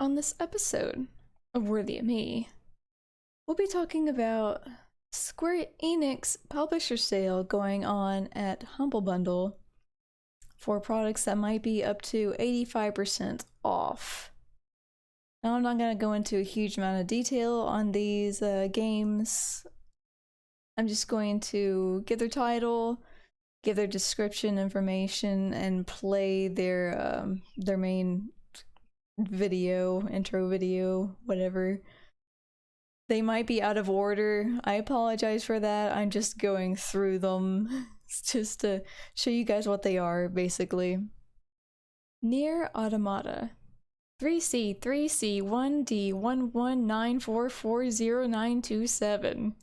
On this episode of Worthy of Me, we'll be talking about Square Enix publisher sale going on at Humble Bundle for products that might be up to 85% off. Now, I'm not going to go into a huge amount of detail on these games. I'm just going to give their title, give their description information, and play their main video, intro video, whatever. They might be out of order. I apologize for that. I'm just going through them just to show you guys what they are, basically. Nier Automata 3C 3C 1D 119440927.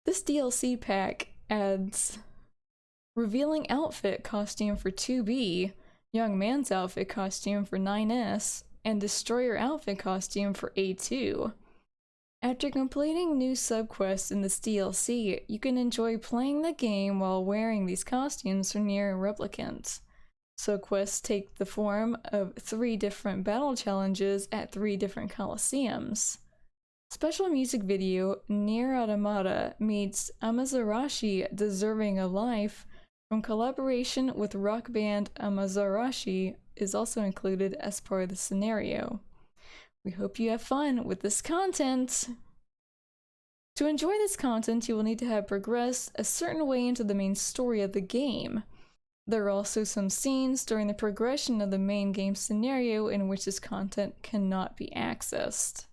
This DLC pack adds revealing outfit costume for 2B, young man's outfit costume for 9S, and destroyer outfit costume for A2. After completing new subquests in this DLC, you can enjoy playing the game while wearing these costumes for Nier Replicant. Subquests take the form of 3 different battle challenges at 3 different coliseums. Special music video Nier Automata meets Amazarashi Deserving a Life from collaboration with rock band Amazarashi is also included as part of the scenario. We hope you have fun with this content! To enjoy this content, you will need to have progressed a certain way into the main story of the game. There are also some scenes during the progression of the main game scenario in which this content cannot be accessed.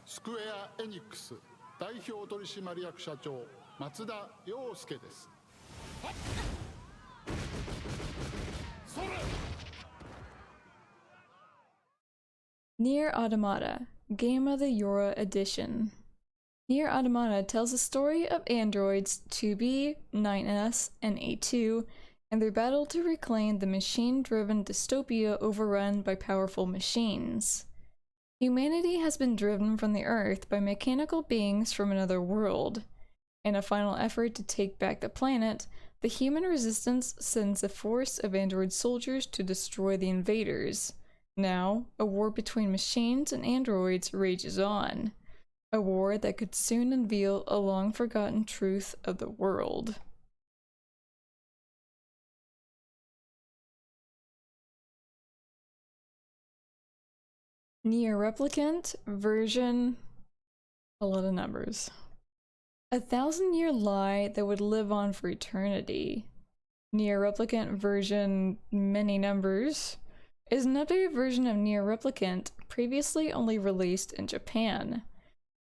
Square Enix 代表取締役社長松田洋介です。Nier Automata, Game of the Yora Edition. Nier Automata tells the story of androids 2B, 9S, and A2 and their battle to reclaim the machine-driven dystopia overrun by powerful machines. Humanity has been driven from the Earth by mechanical beings from another world. In a final effort to take back the planet, the human resistance sends a force of android soldiers to destroy the invaders. Now, a war between machines and androids rages on. A war that could soon unveil a long-forgotten truth of the world. Nier Replicant version... a lot of numbers. 1,000-year lie that would live on for eternity. Nier Replicant version many numbers is an updated version of Nier Replicant previously only released in Japan.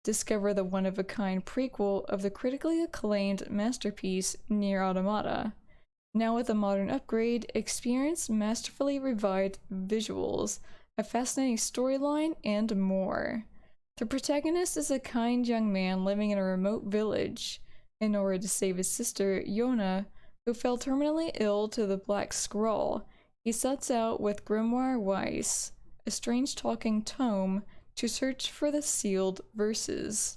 Discover the one-of-a-kind prequel of the critically acclaimed masterpiece Nier Automata. Now with a modern upgrade, experience masterfully revived visuals, a fascinating storyline, and more. The protagonist is a kind young man living in a remote village. In order to save his sister, Yona, who fell terminally ill to the Black Scroll, he sets out with Grimoire Weiss, a strange talking tome, to search for the sealed verses.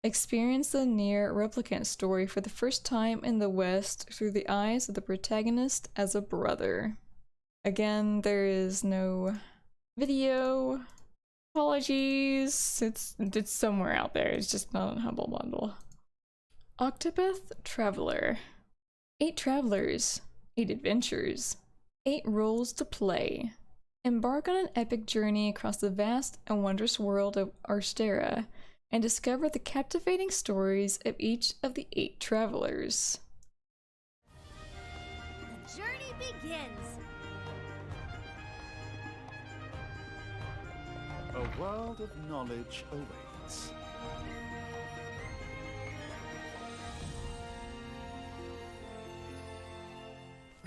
Experience the Nier Replicant story for the first time in the West through the eyes of the protagonist as a brother. Again, there is no video. Apologies. It's somewhere out there. It's just not on Humble Bundle. Octopus Traveler. 8 travelers, 8 adventures, 8 roles to play. Embark on an epic journey across the vast and wondrous world of Arstera and discover the captivating stories of each of the 8 travelers. The journey begins! A world of knowledge awaits.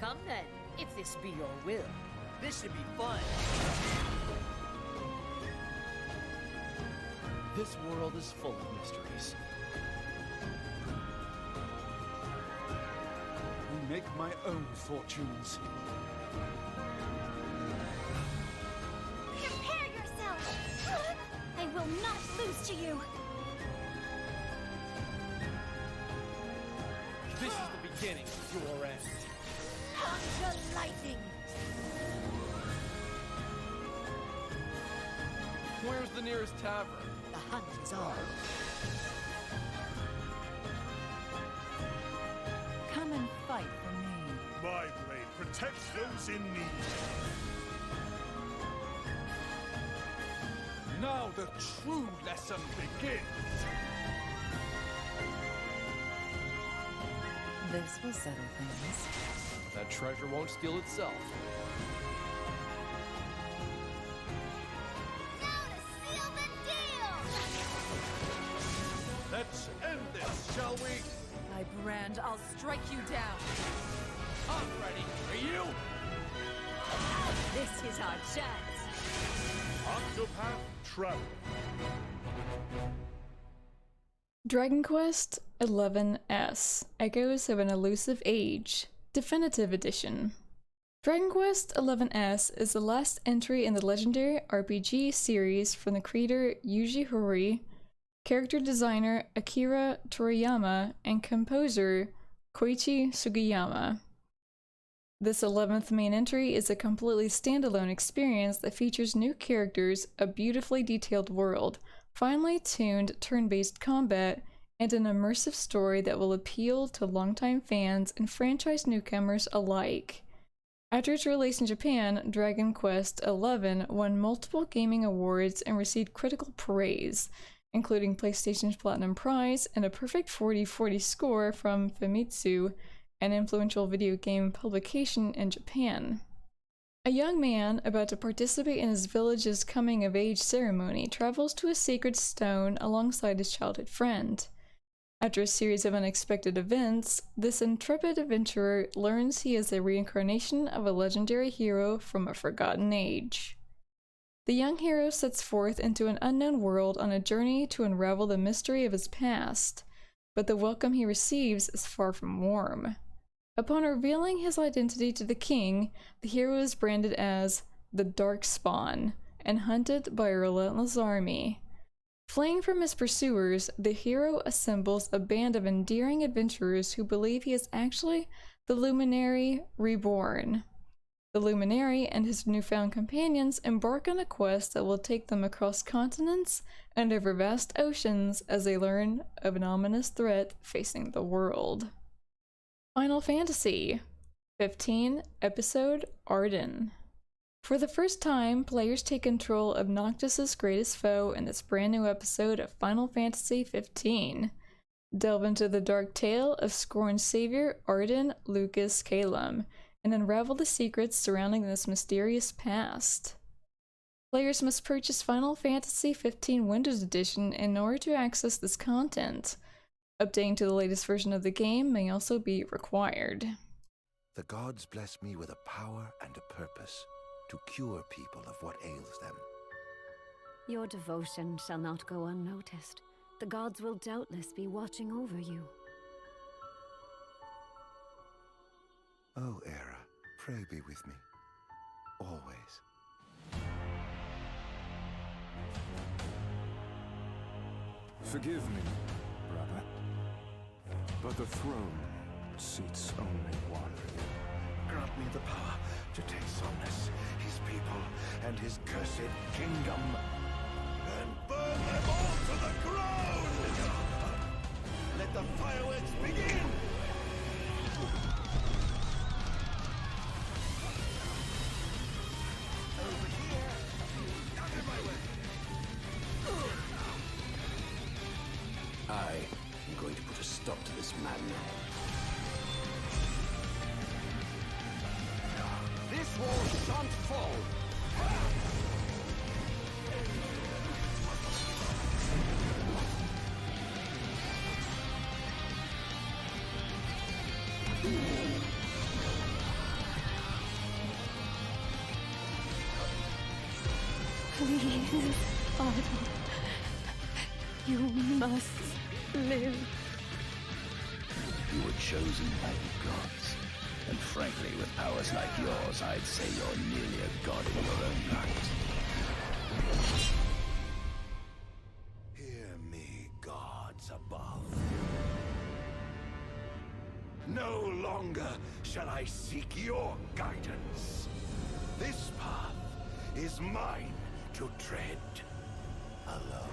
Come then, if this be your will. This should be fun. This world is full of mysteries. I make my own fortunes. Prepare yourself! I will not lose to you! This is the beginning of your end. Conjure lightning! Where's the nearest tavern? The hunt is on. Come and fight for me. My blade protects those in need. Now the true lesson begins. This will settle things. That treasure won't steal itself. Let's end this, shall we? By brand, I'll strike you down. I'm ready. Are you? This is our chance. Octopus Traveler. Dragon Quest XI Echoes of an Elusive Age Definitive Edition. Dragon Quest XI is the last entry in the legendary RPG series from the creator Yuji Horii, character designer Akira Toriyama, and composer Koichi Sugiyama. This 11th main entry is a completely standalone experience that features new characters, a beautifully detailed world, finely tuned turn-based combat, and an immersive story that will appeal to longtime fans and franchise newcomers alike. After its release in Japan, Dragon Quest XI won multiple gaming awards and received critical praise, including PlayStation's Platinum Prize and a perfect 40/40 score from Famitsu, an influential video game publication in Japan. A young man about to participate in his village's coming-of-age ceremony travels to a sacred stone alongside his childhood friend. After a series of unexpected events, this intrepid adventurer learns he is a reincarnation of a legendary hero from a forgotten age. The young hero sets forth into an unknown world on a journey to unravel the mystery of his past, but the welcome he receives is far from warm. Upon revealing his identity to the king, the hero is branded as the Darkspawn and hunted by a relentless army. Fleeing from his pursuers, the hero assembles a band of endearing adventurers who believe he is actually the Luminary Reborn. The Luminary and his newfound companions embark on a quest that will take them across continents and over vast oceans as they learn of an ominous threat facing the world. Final Fantasy 15 Episode Arden. For the first time, players take control of Noctis's greatest foe in this brand new episode of Final Fantasy 15. Delve into the dark tale of scorned savior Arden Lucas Calum, and unravel the secrets surrounding this mysterious past. Players must purchase Final Fantasy XV Windows Edition in order to access this content. Updating to the latest version of the game may also be required. The gods bless me with a power and a purpose to cure people of what ails them. Your devotion shall not go unnoticed. The gods will doubtless be watching over you. Oh, Era, pray be with me. Always. Forgive me. But the throne seats only one. Grant me the power to take Somnus, his people, and his cursed kingdom, and burn them all to the ground! Let the fireworks begin! Over here! Out of my way! I am going to put a stop to this madness. This wall shan't fall! Please, Arden. You must live. You were chosen by the gods. And frankly, with powers like yours, I'd say you're nearly a god in your own right. Hear me, gods above. No longer shall I seek your guidance. This path is mine to tread alone.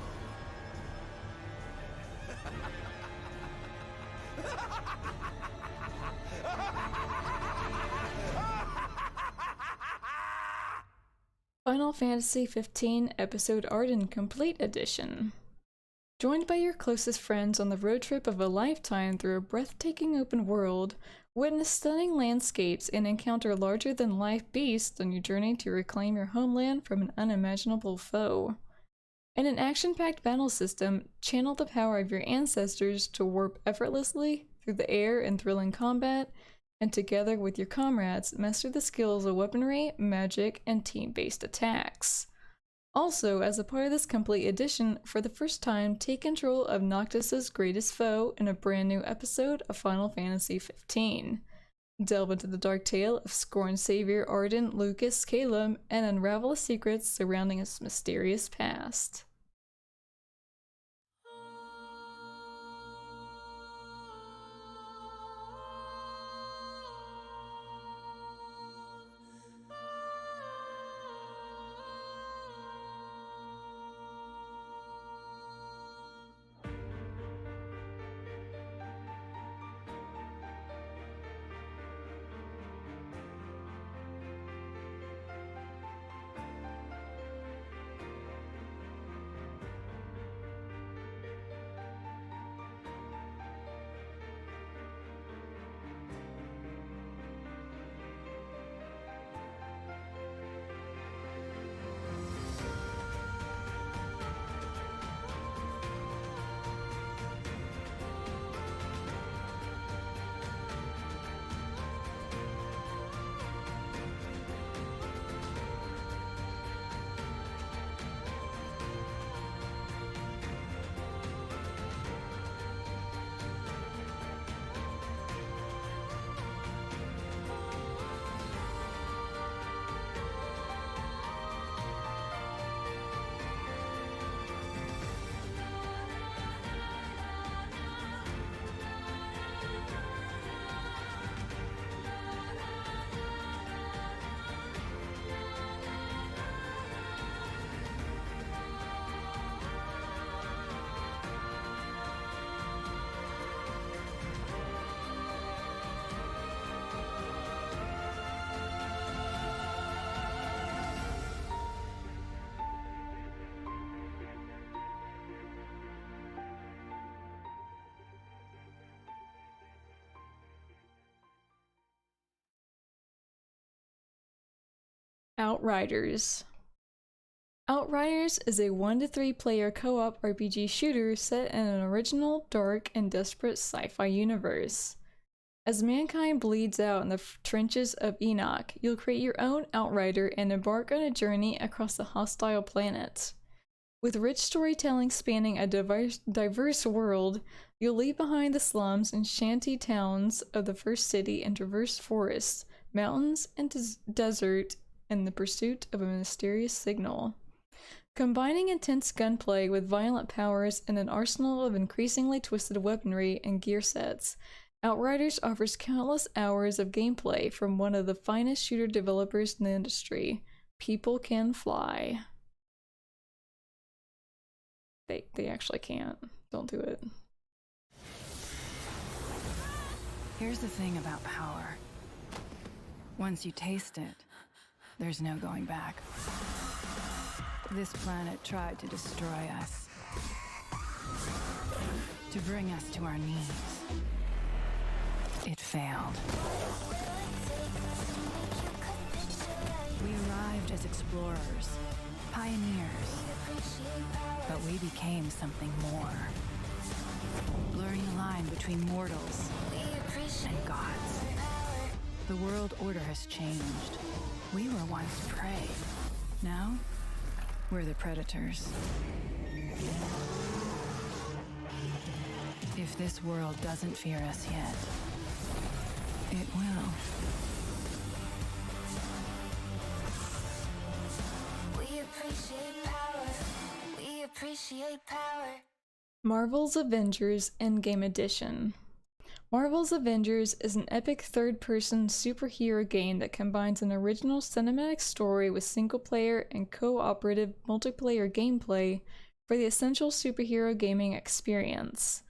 Final Fantasy XV Episode Arden Complete Edition. Joined by your closest friends on the road trip of a lifetime through a breathtaking open world, witness stunning landscapes and encounter larger-than-life beasts on your journey to reclaim your homeland from an unimaginable foe. In an action-packed battle system, channel the power of your ancestors to warp effortlessly through the air in thrilling combat, and together with your comrades, master the skills of weaponry, magic, and team-based attacks. Also, as a part of this complete edition, for the first time, take control of Noctis's greatest foe in a brand new episode of Final Fantasy XV. Delve into the dark tale of scorned savior Arden, Lucas, Caleb, and unravel the secrets surrounding his mysterious past. Outriders. Outriders is a 1 to 3 player co-op RPG shooter set in an original, dark, and desperate sci-fi universe. As mankind bleeds out in the trenches of Enoch, you'll create your own Outrider and embark on a journey across the hostile planet. With rich storytelling spanning a diverse world, you'll leave behind the slums and shanty towns of the first city and traverse forests, mountains, and desert in the pursuit of a mysterious signal. Combining intense gunplay with violent powers and an arsenal of increasingly twisted weaponry and gear sets, Outriders offers countless hours of gameplay from one of the finest shooter developers in the industry. People can fly. They actually can't. Don't do it. Here's the thing about power. Once you taste it, there's no going back. This planet tried to destroy us. To bring us to our knees. It failed. We arrived as explorers, pioneers, but we became something more. Blurring the line between mortals and gods. The world order has changed. We were once prey. Now, we're the predators. If this world doesn't fear us yet, it will. We appreciate power. We appreciate power. Marvel's Avengers Endgame Edition. Marvel's Avengers is an epic third-person superhero game that combines an original cinematic story with single-player and cooperative multiplayer gameplay for the essential superhero gaming experience.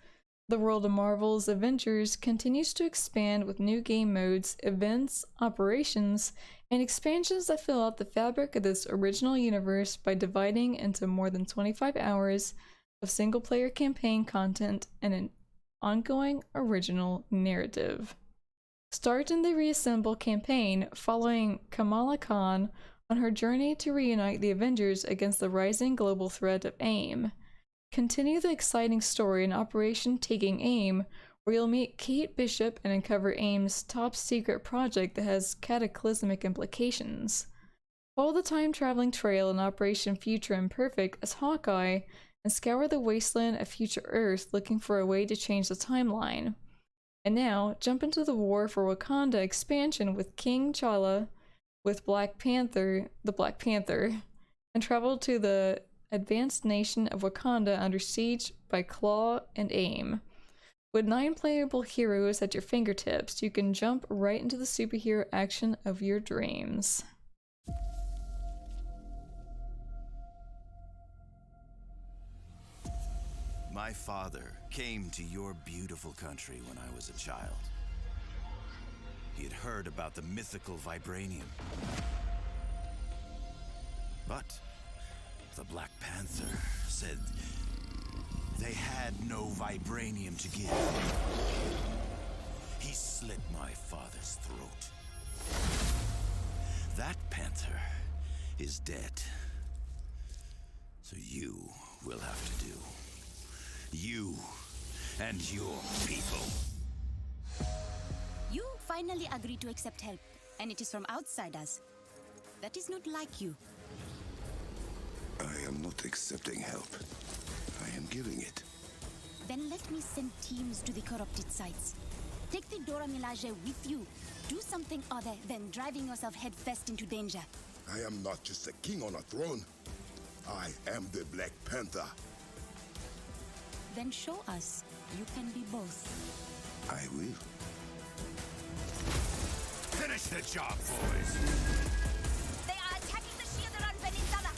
The world of Marvel's Avengers continues to expand with new game modes, events, operations, and expansions that fill out the fabric of this original universe by dividing into more than 25 hours of single-player campaign content and an ongoing original narrative. Start in the Reassemble campaign following Kamala Khan on her journey to reunite the Avengers against the rising global threat of AIM. Continue the exciting story in Operation Taking AIM, where you'll meet Kate Bishop and uncover AIM's top-secret project that has cataclysmic implications. Follow the time-traveling trail in Operation Future Imperfect as Hawkeye and scour the wasteland of future Earth looking for a way to change the timeline. And now, jump into the War for Wakanda expansion with King T'Challa with Black Panther, and travel to the advanced nation of Wakanda under siege by Claw and AIM. With 9 playable heroes at your fingertips, you can jump right into the superhero action of your dreams. My father came to your beautiful country when I was a child. He had heard about the mythical vibranium. But the Black Panther said they had no vibranium to give. He slit my father's throat. That panther is dead. So you will have to do. You and your people. You finally agreed to accept help, and it is from outsiders. That is not like you. I am not accepting help. I am giving it. Then let me send teams to the corrupted sites. Take the Dora Milaje with you. Do something other than driving yourself headfirst into danger. I am not just a king on a throne. I am the Black Panther. Then show us you can be both. I will. Finish the job, boys. They are attacking the shield around Peninsula.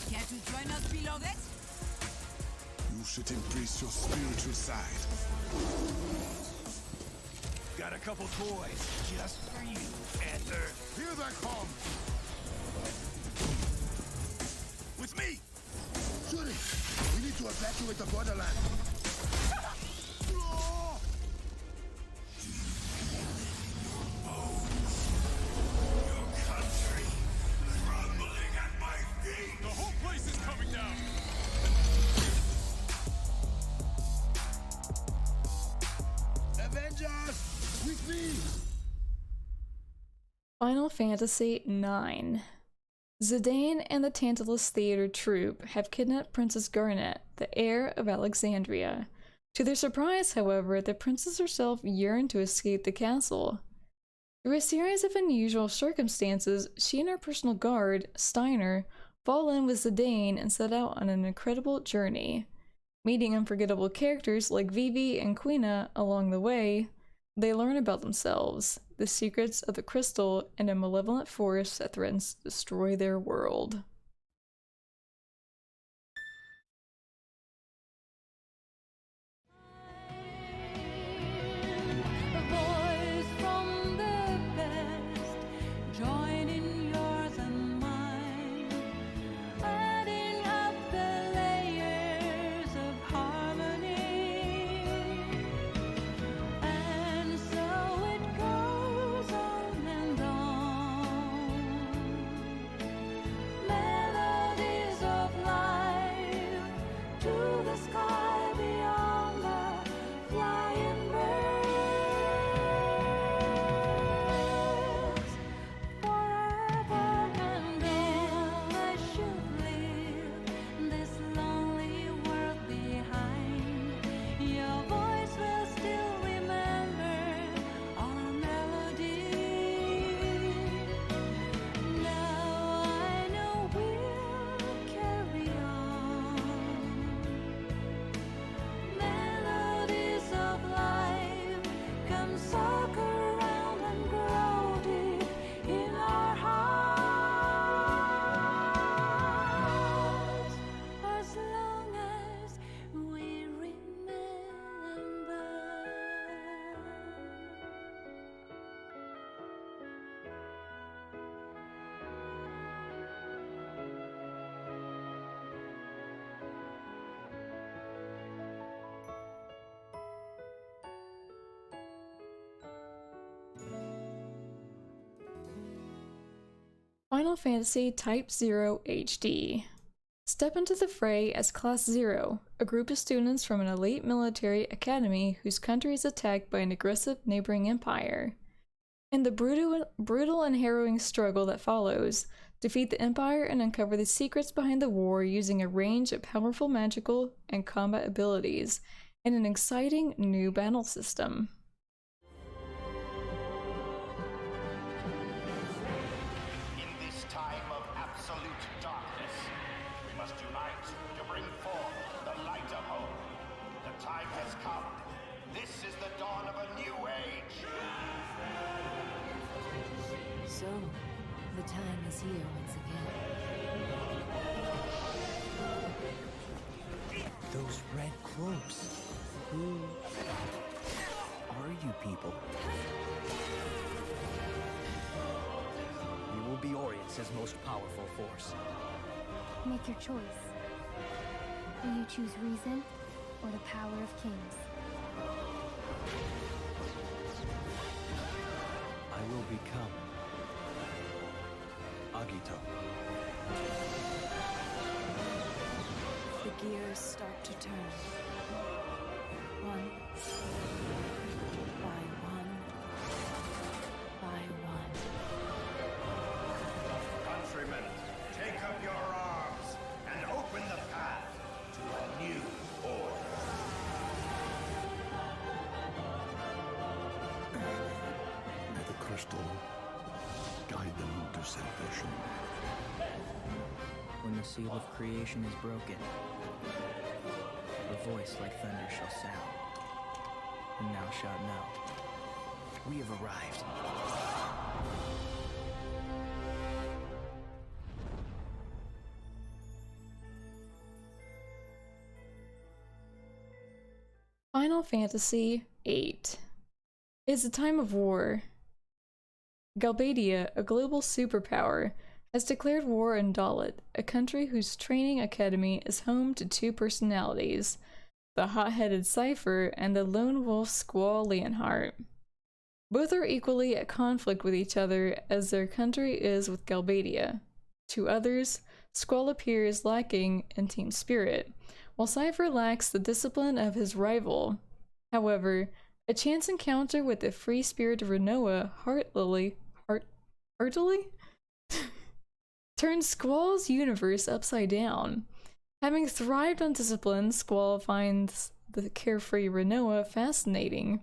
Care to join us below that? You should embrace your spiritual side. Got a couple toys just for you, Panther. Here they come! With me! Shoot it! We need to evacuate the borderland. Your country crumbling at my feet! The whole place is coming down! Avengers! With me! Final Fantasy IX. Zidane and the Tantalus Theater Troupe have kidnapped Princess Garnet, the heir of Alexandria. To their surprise, however, the princess herself yearned to escape the castle. Through a series of unusual circumstances, she and her personal guard, Steiner, fall in with Zidane and set out on an incredible journey. Meeting unforgettable characters like Vivi and Quina along the way, they learn about themselves, the secrets of the crystal, and a malevolent force that threatens to destroy their world. Final Fantasy Type 0 HD. Step into the fray as Class 0, a group of students from an elite military academy whose country is attacked by an aggressive neighboring empire. In the brutal and harrowing struggle that follows, defeat the empire and uncover the secrets behind the war using a range of powerful magical and combat abilities, and an exciting new battle system. So, the time is here once again. Those red cloaks. Who are you people? You will be Orience's most powerful force. Make your choice. Will you choose reason or the power of kings? I will become Agito. The gears start to turn. One by one by one. Countrymen, take up your arms and open the path to a new order. May the crystal guide them to salvation. When the seal of creation is broken, a voice like thunder shall sound, and thou shalt know. We have arrived. Final Fantasy VIII. It is a time of war. Galbadia, a global superpower, has declared war on Dalit, a country whose training academy is home to two personalities, the hot-headed Cypher and the lone wolf Squall Leonhardt. Both are equally at conflict with each other as their country is with Galbadia. To others, Squall appears lacking in team spirit, while Cypher lacks the discipline of his rival. However, a chance encounter with the free spirit of Renoa heartily turns Squall's universe upside down. Having thrived on discipline, Squall finds the carefree Renoa fascinating.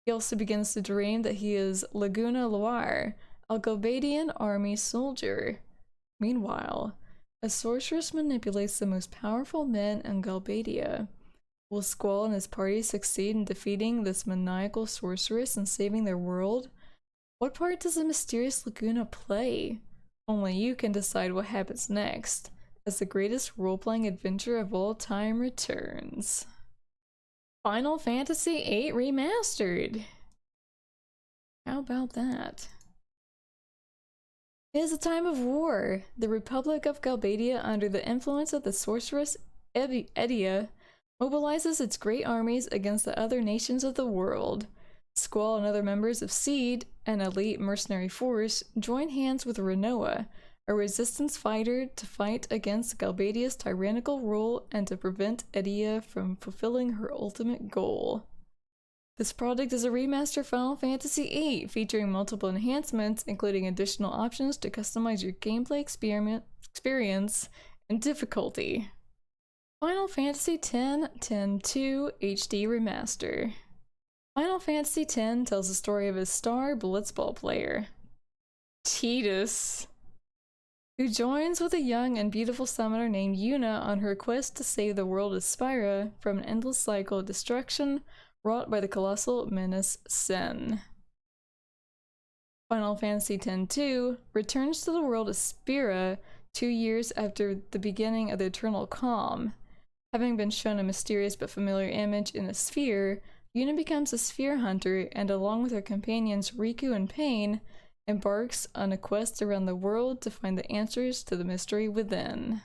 He also begins to dream that he is Laguna Loire, a Galbadian army soldier. Meanwhile, a sorceress manipulates the most powerful men in Galbadia. Will Squall and his party succeed in defeating this maniacal sorceress and saving their world? What part does the mysterious Laguna play? Only you can decide what happens next, as the greatest role-playing adventure of all time returns. Final Fantasy VIII Remastered! How about that? It is a time of war. The Republic of Galbadia, under the influence of the sorceress Edea, mobilizes its great armies against the other nations of the world. Squall and other members of SEED, an elite mercenary force, join hands with Renoa, a resistance fighter, to fight against Galbadia's tyrannical rule and to prevent Edea from fulfilling her ultimate goal. This project is a remastered Final Fantasy VIII, featuring multiple enhancements, including additional options to customize your gameplay experience and difficulty. Final Fantasy X 10-2 HD Remaster. Final Fantasy X tells the story of a star blitzball player, Tidus, who joins with a young and beautiful summoner named Yuna on her quest to save the world of Spira from an endless cycle of destruction wrought by the colossal menace Sen. Final Fantasy X-2 returns to the world of Spira 2 years after the beginning of the Eternal Calm. Having been shown a mysterious but familiar image in a sphere, Yuna becomes a sphere hunter and, along with her companions Riku and Pain, embarks on a quest around the world to find the answers to the mystery within.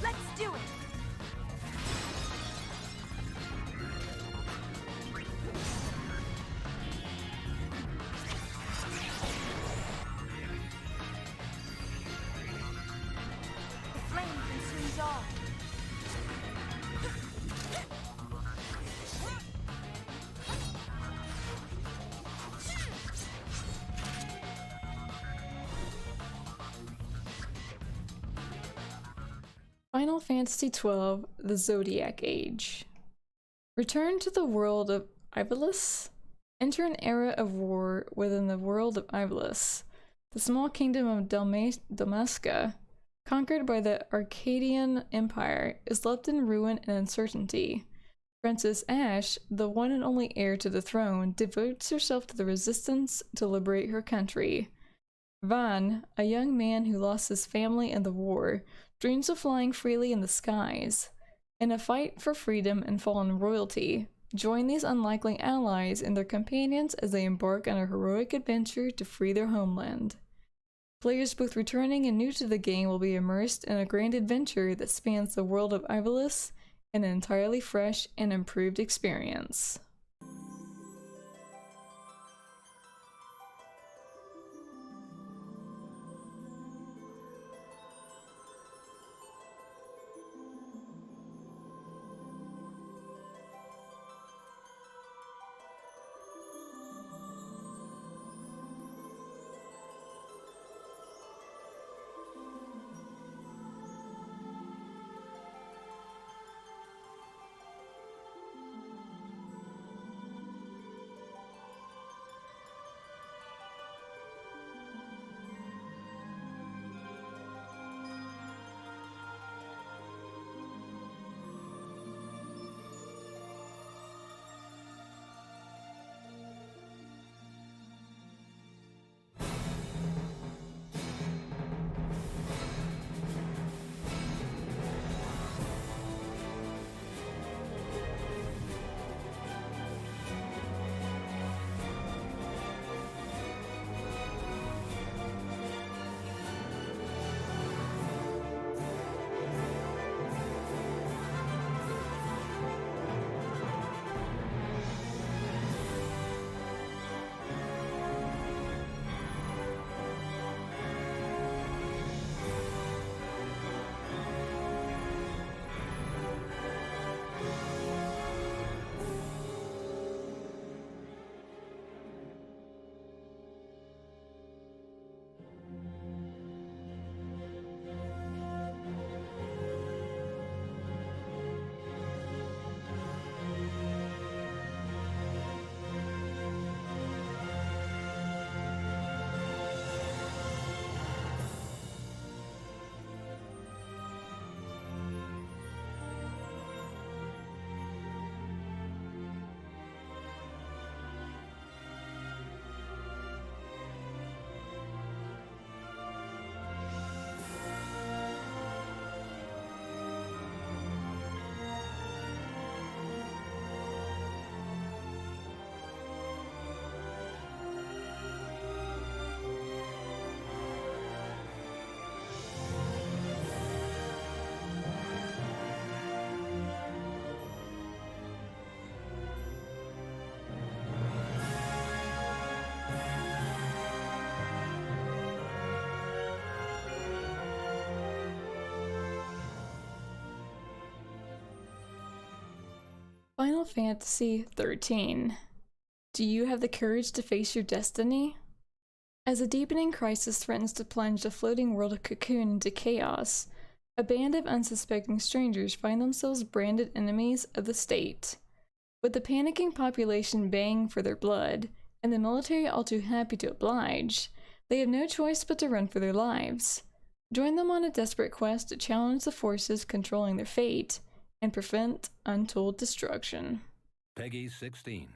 Let's do it! The flame consumes all. Final Fantasy XII: The Zodiac Age. Return to the world of Ivalice. Enter an era of war within the world of Ivalice. The small kingdom of Dalmasca, conquered by the Arcadian Empire, is left in ruin and uncertainty. Princess Ashe, the one and only heir to the throne, devotes herself to the resistance to liberate her country. Van, a young man who lost his family in the war, dreams of flying freely in the skies. In a fight for freedom and fallen royalty, join these unlikely allies and their companions as they embark on a heroic adventure to free their homeland. Players both returning and new to the game will be immersed in a grand adventure that spans the world of Ivalice in an entirely fresh and improved experience. Final Fantasy XIII. Do you have the courage to face your destiny? As a deepening crisis threatens to plunge the floating world of Cocoon into chaos, a band of unsuspecting strangers find themselves branded enemies of the state. With the panicking population baying for their blood, and the military all too happy to oblige, they have no choice but to run for their lives. Join them on a desperate quest to challenge the forces controlling their fate and prevent untold destruction. Peggy 16.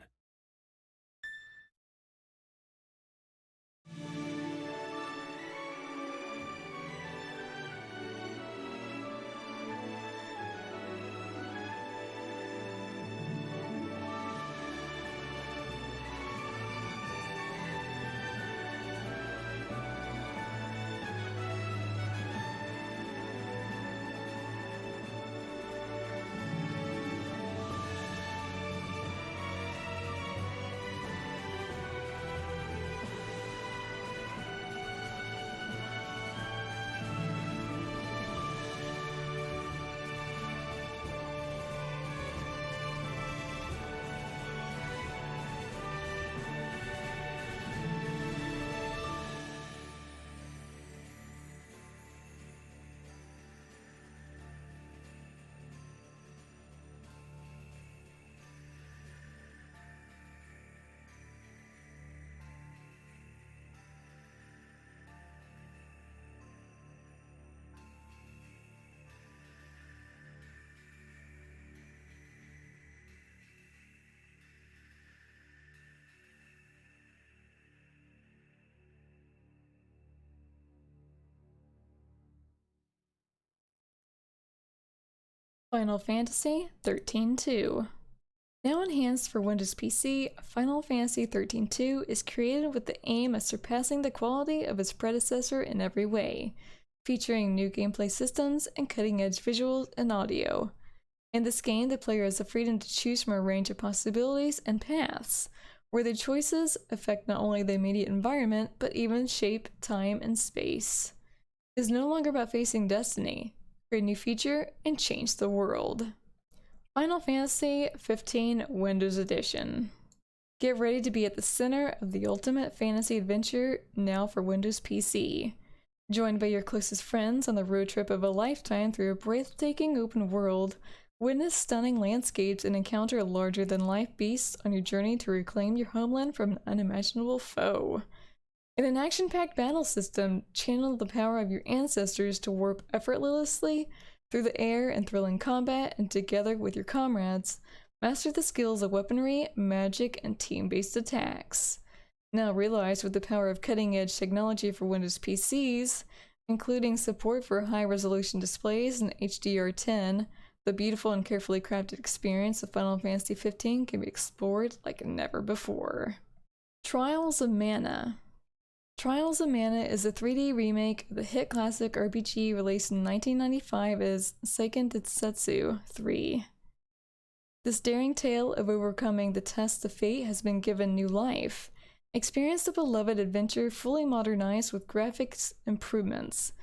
Final Fantasy XIII-2. Now enhanced for Windows PC, Final Fantasy XIII-2 is created with the aim of surpassing the quality of its predecessor in every way, featuring new gameplay systems and cutting-edge visuals and audio. In this game, the player has the freedom to choose from a range of possibilities and paths, where their choices affect not only the immediate environment, but even shape time and space. It is no longer about facing destiny. Create a new feature and change the world. Final Fantasy XV Windows Edition. Get ready to be at the center of the ultimate fantasy adventure now for Windows PC. Joined by your closest friends on the road trip of a lifetime through a breathtaking open world, witness stunning landscapes and encounter larger-than-life beasts on your journey to reclaim your homeland from an unimaginable foe. In an action-packed battle system, channel the power of your ancestors to warp effortlessly through the air in thrilling combat, and together with your comrades, master the skills of weaponry, magic, and team-based attacks. Now realized with the power of cutting-edge technology for Windows PCs, including support for high-resolution displays and HDR10, the beautiful and carefully crafted experience of Final Fantasy XV can be explored like never before. Trials of Mana. Trials of Mana is a 3D remake of the hit classic RPG released in 1995 as Seiken Densetsu 3. This daring tale of overcoming the test of fate has been given new life. Experience the beloved adventure fully modernized with graphics improvements,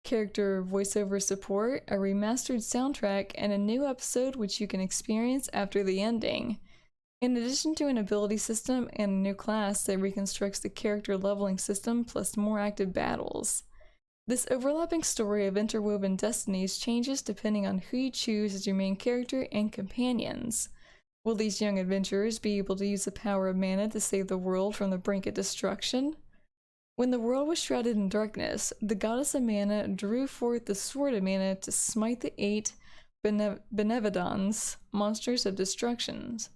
character voiceover support, a remastered soundtrack, and a new episode which you can experience after the ending. In addition to an ability system and a new class that reconstructs the character leveling system plus more active battles. This overlapping story of interwoven destinies changes depending on who you choose as your main character and companions. Will these young adventurers be able to use the power of mana to save the world from the brink of destruction? When the world was shrouded in darkness, the goddess of mana drew forth the sword of mana to smite the 8 Benevodons, monsters of destructions.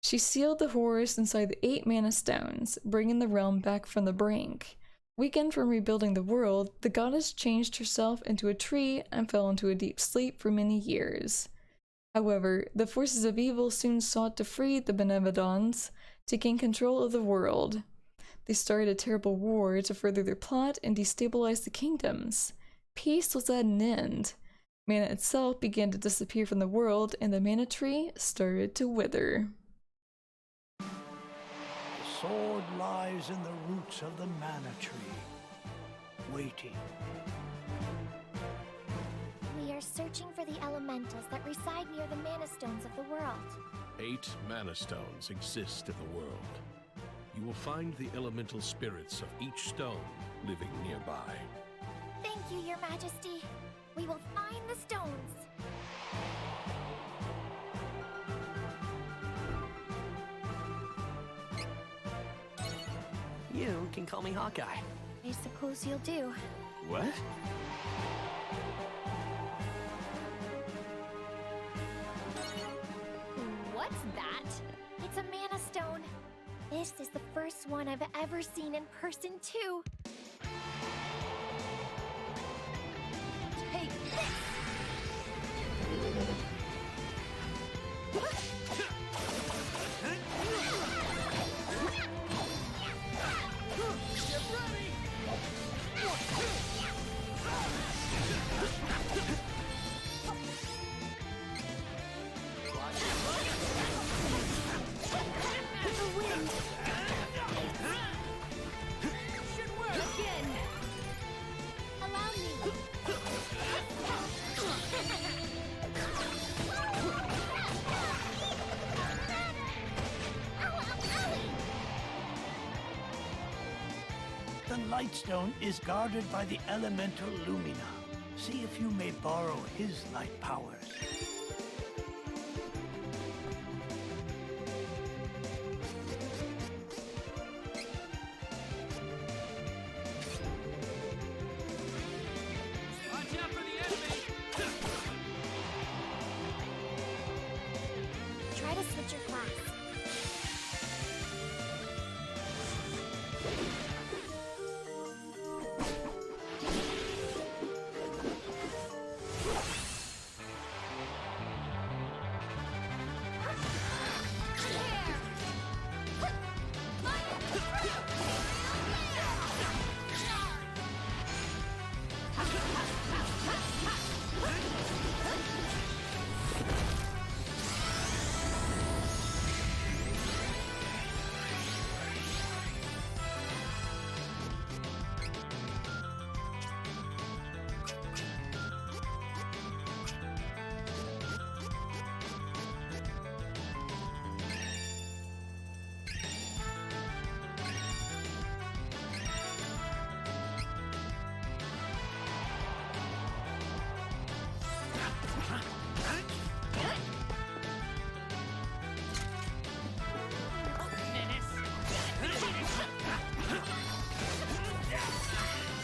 She sealed the horrors inside the 8 mana stones, bringing the realm back from the brink. Weakened from rebuilding the world, the goddess changed herself into a tree and fell into a deep sleep for many years. However, the forces of evil soon sought to free the Benevodons to gain control of the world. They started a terrible war to further their plot and destabilize the kingdoms. Peace was at an end. Mana itself began to disappear from the world, and the mana tree started to wither. The sword lies in the roots of the mana tree, waiting. We are searching for the elementals that reside near the mana stones of the world. 8 mana stones exist in the world. You will find the elemental spirits of each stone living nearby. Thank you, Your Majesty. We will find the stones. You can call me Hawkeye. I suppose you'll do. What? What's that? It's a mana stone. This is the first one I've ever seen in person, too. Take this! Get ready! The wind! Should work again! Allow me! The Lightstone is guarded by the elemental Lumina. See if you may borrow his light powers. Watch out for the enemy! Try to switch your class.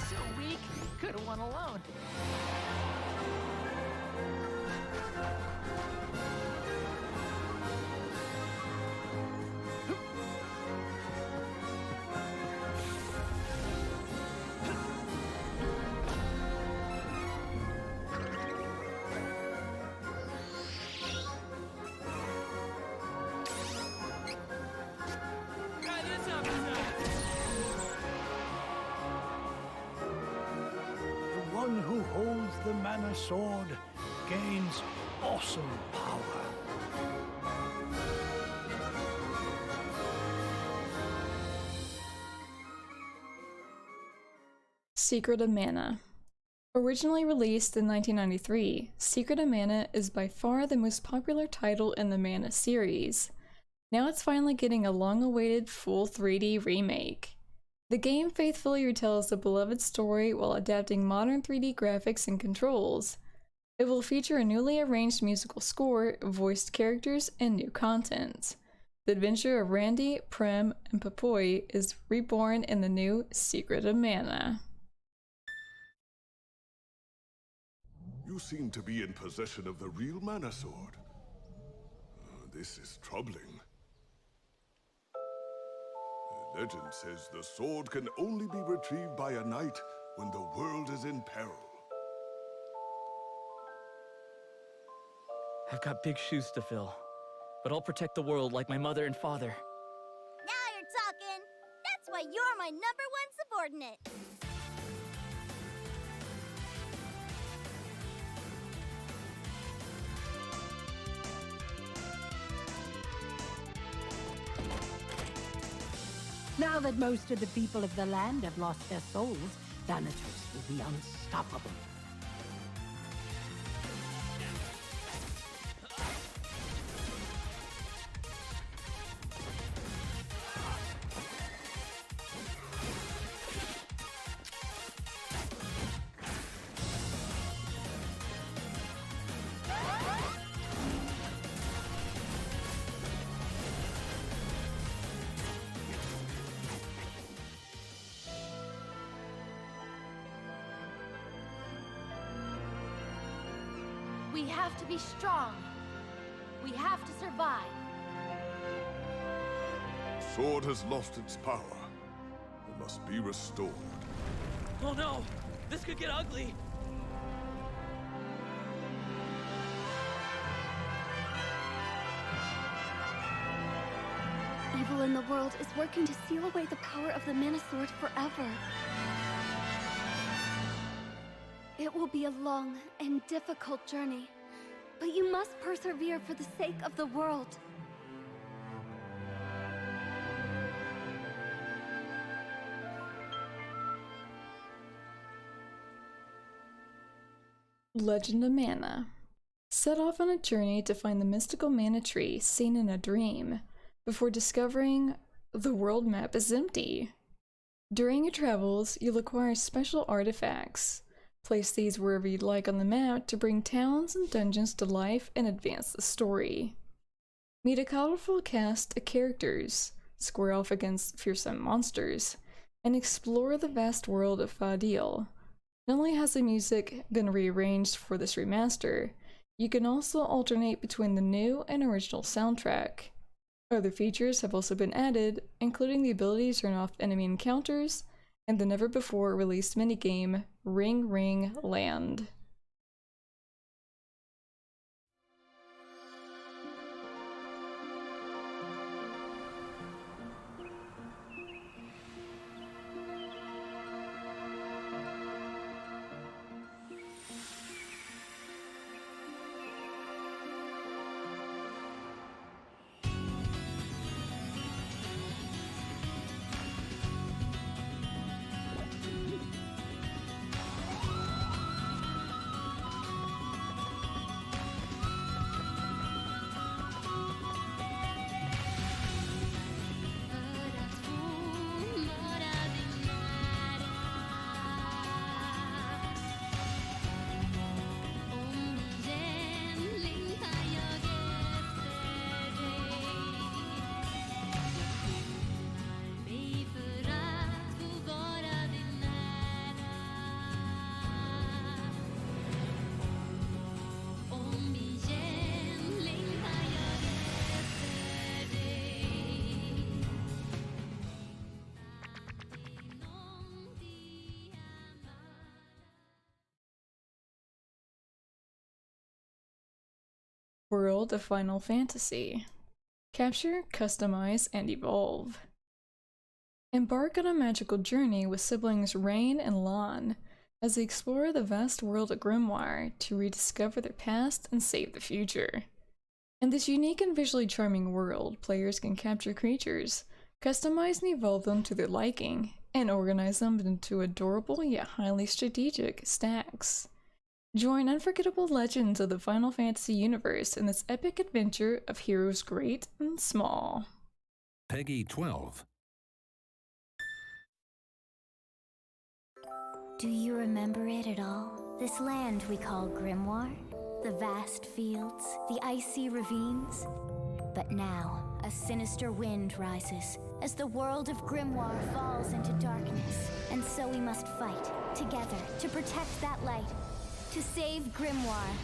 So weak, could have won alone. That is upside! The one who holds the mana sword gains awesome power. Secret of Mana. Originally released in 1993, Secret of Mana is by far the most popular title in the Mana series. Now it's finally getting a long-awaited full 3D remake. The game faithfully retells the beloved story while adapting modern 3D graphics and controls. It will feature a newly arranged musical score, voiced characters, and new content. The adventure of Randy, Prem, and Papoy is reborn in the new Secret of Mana. You seem to be in possession of the real mana sword. This is troubling. The legend says the sword can only be retrieved by a knight when the world is in peril. I've got big shoes to fill, but I'll protect the world like my mother and father. Now you're talking! That's why you're my #1 subordinate! Now that most of the people of the land have lost their souls, Thanatos will be unstoppable. We have to be strong. We have to survive. The sword has lost its power. It must be restored. Oh no! This could get ugly! Evil in the world is working to seal away the power of the Mana Sword forever. It will be a long and difficult journey, but you must persevere for the sake of the world. Legend of Mana. Set off on a journey to find the mystical mana tree seen in a dream, before discovering the world map is empty. During your travels, you'll acquire special artifacts. Place these wherever you'd like on the map to bring towns and dungeons to life and advance the story. Meet a colorful cast of characters, square off against fearsome monsters, and explore the vast world of Fadil. Not only has the music been rearranged for this remaster, you can also alternate between the new and original soundtrack. Other features have also been added, including the ability to turn off enemy encounters and the never-before-released minigame Ring Ring Land. World of Final Fantasy. Capture, customize, and evolve. Embark on a magical journey with siblings Rain and Lan as they explore the vast world of Grimoire to rediscover their past and save the future. In this unique and visually charming world, players can capture creatures, customize and evolve them to their liking, and organize them into adorable yet highly strategic stacks. Join unforgettable legends of the Final Fantasy universe in this epic adventure of heroes great and small. Peggy 12. Do you remember it at all? This land we call Grimoire? The vast fields, the icy ravines? But now, a sinister wind rises as the world of Grimoire falls into darkness. And so we must fight, together, to protect that light. To save Grimoire.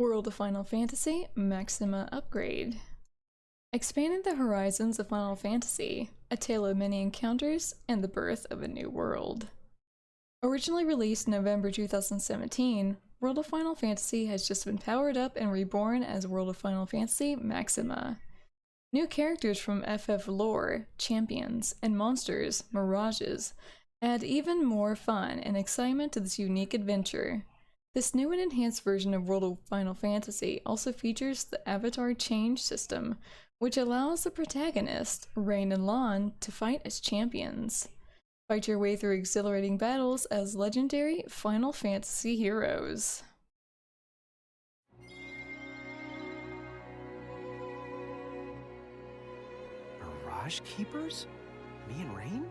World of Final Fantasy Maxima Upgrade. Expanding the horizons of Final Fantasy, a tale of many encounters and the birth of a new world. Originally released in November 2017, World of Final Fantasy has just been powered up and reborn as World of Final Fantasy Maxima. New characters from FF lore, champions, and monsters, mirages, add even more fun and excitement to this unique adventure. This new and enhanced version of World of Final Fantasy also features the Avatar Change system, which allows the protagonist, Rain and Lan, to fight as champions. Fight your way through exhilarating battles as legendary Final Fantasy heroes. Mirage Keepers? Me and Rain?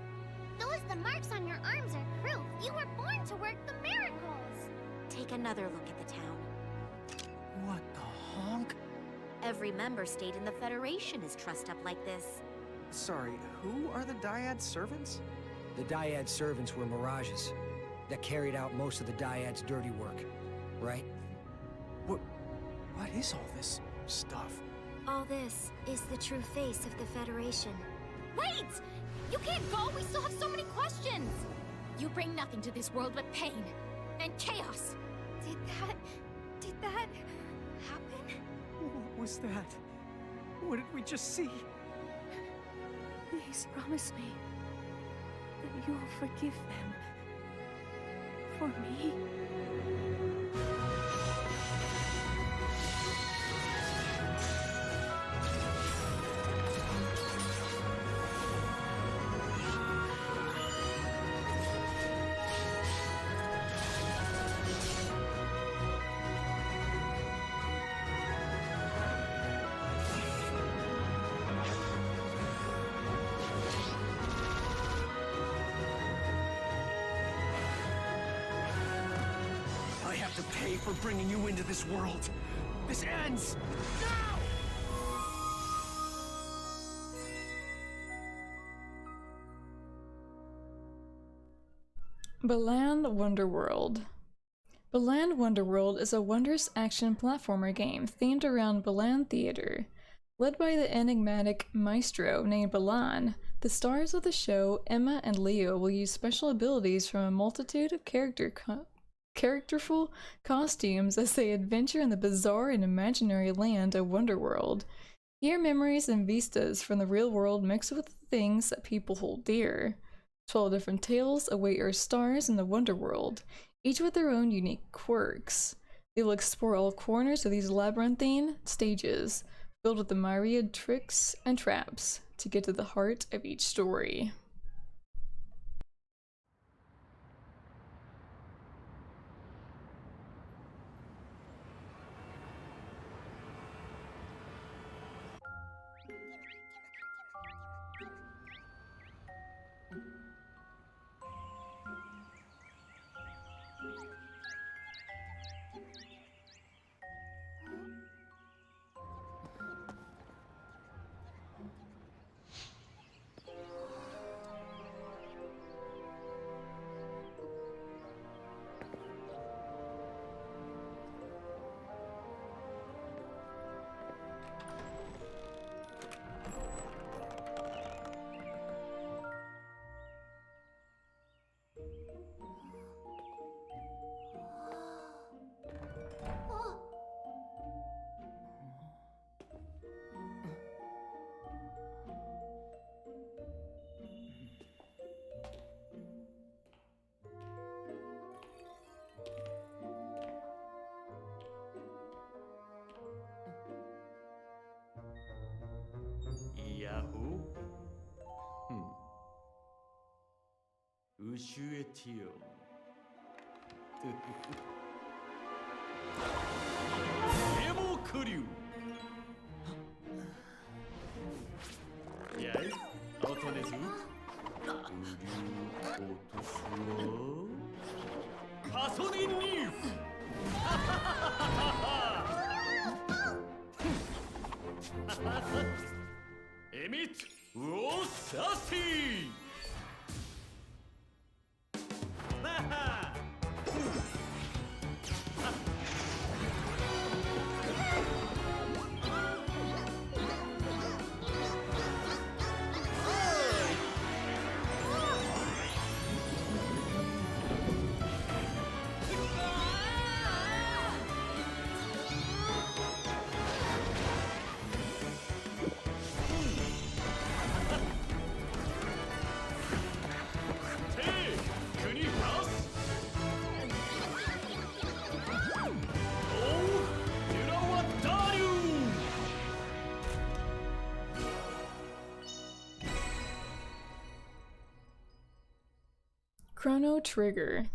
The marks on your arms are proof you were born to work the miracles. Take another look at the town. What the honk? Every member state in the Federation is trussed up like this. Sorry, who are the Dyad servants? The Dyad servants were mirages that carried out most of the Dyad's dirty work, right? What is all this stuff? All this is the true face of the Federation. Wait! You can't go! We still have so many questions! You bring nothing to this world but pain and chaos! Did that happen? What was that? What did we just see? Please promise me that you will forgive them. For me? To pay for bringing you into this world. This ends now! Balan Wonderworld. Balan Wonderworld is a wondrous action platformer game themed around Balan Theater. Led by the enigmatic maestro named Balan, the stars of the show, Emma and Leo, will use special abilities from a multitude of characterful costumes as they adventure in the bizarre and imaginary land of Wonderworld. Here, memories and vistas from the real world mix with the things that people hold dear. 12 different tales await your stars in the Wonderworld, each with their own unique quirks. They will explore all corners of these labyrinthine stages, filled with the myriad tricks and traps, to get to the heart of each story. Usuetio. Demo Kuryu. Yay, Autonezu. Kuryu Otosuo. Kasoni Leaf. Emit Uosasi. Chrono Trigger.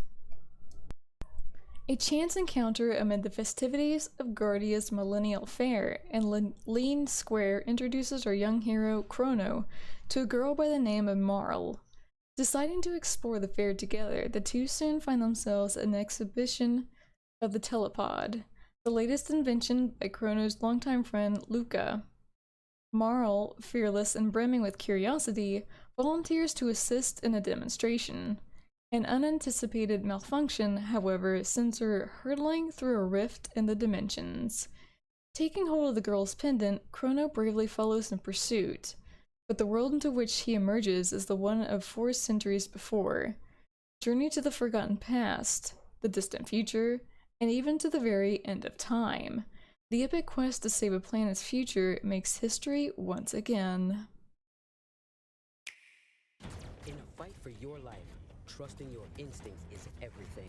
A chance encounter amid the festivities of Guardia's Millennial Fair, and Lean Square introduces our young hero, Chrono, to a girl by the name of Marl. Deciding to explore the fair together, the two soon find themselves at an exhibition of the telepod, the latest invention by Chrono's longtime friend, Luca. Marl, fearless and brimming with curiosity, volunteers to assist in a demonstration. An unanticipated malfunction, however, sends her hurtling through a rift in the dimensions. Taking hold of the girl's pendant, Chrono bravely follows in pursuit, but the world into which he emerges is the one of 4 centuries before. Journey to the forgotten past, the distant future, and even to the very end of time. The epic quest to save a planet's future makes history once again. In a fight for your life, trusting your instincts is everything.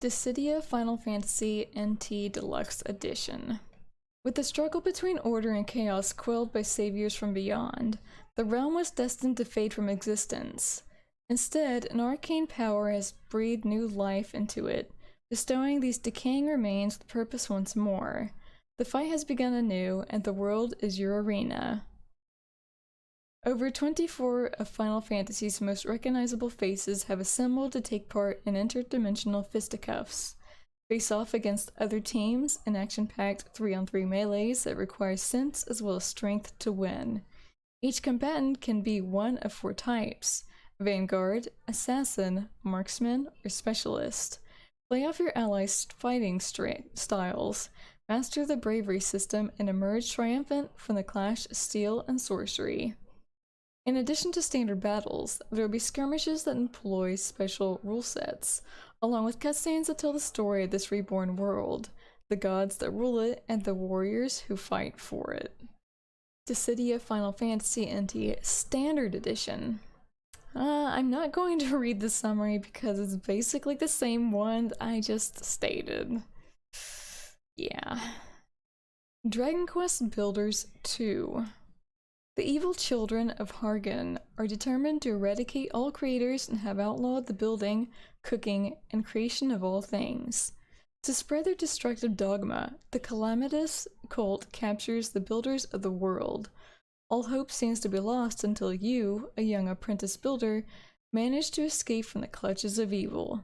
Dissidia Final Fantasy NT Deluxe Edition. With the struggle between order and chaos quelled by saviors from beyond, the realm was destined to fade from existence. Instead, an arcane power has breathed new life into it, bestowing these decaying remains with purpose once more. The fight has begun anew, and the world is your arena. Over 24 of Final Fantasy's most recognizable faces have assembled to take part in interdimensional fisticuffs, face off against other teams in action-packed 3-on-3 melees that require sense as well as strength to win. Each combatant can be one of 4 types: Vanguard, Assassin, Marksman, or Specialist. Play off your allies' fighting styles, master the bravery system, and emerge triumphant from the clash of steel and sorcery. In addition to standard battles, there will be skirmishes that employ special rule sets, along with cutscenes that tell the story of this reborn world, the gods that rule it, and the warriors who fight for it. Dissidia Final Fantasy NT Standard Edition. I'm not going to read the summary because it's basically the same one I just stated. Yeah. Dragon Quest Builders 2. The evil children of Hargan are determined to eradicate all creators and have outlawed the building, cooking, and creation of all things. To spread their destructive dogma, the calamitous cult captures the builders of the world. All hope seems to be lost until you, a young apprentice builder, manage to escape from the clutches of evil.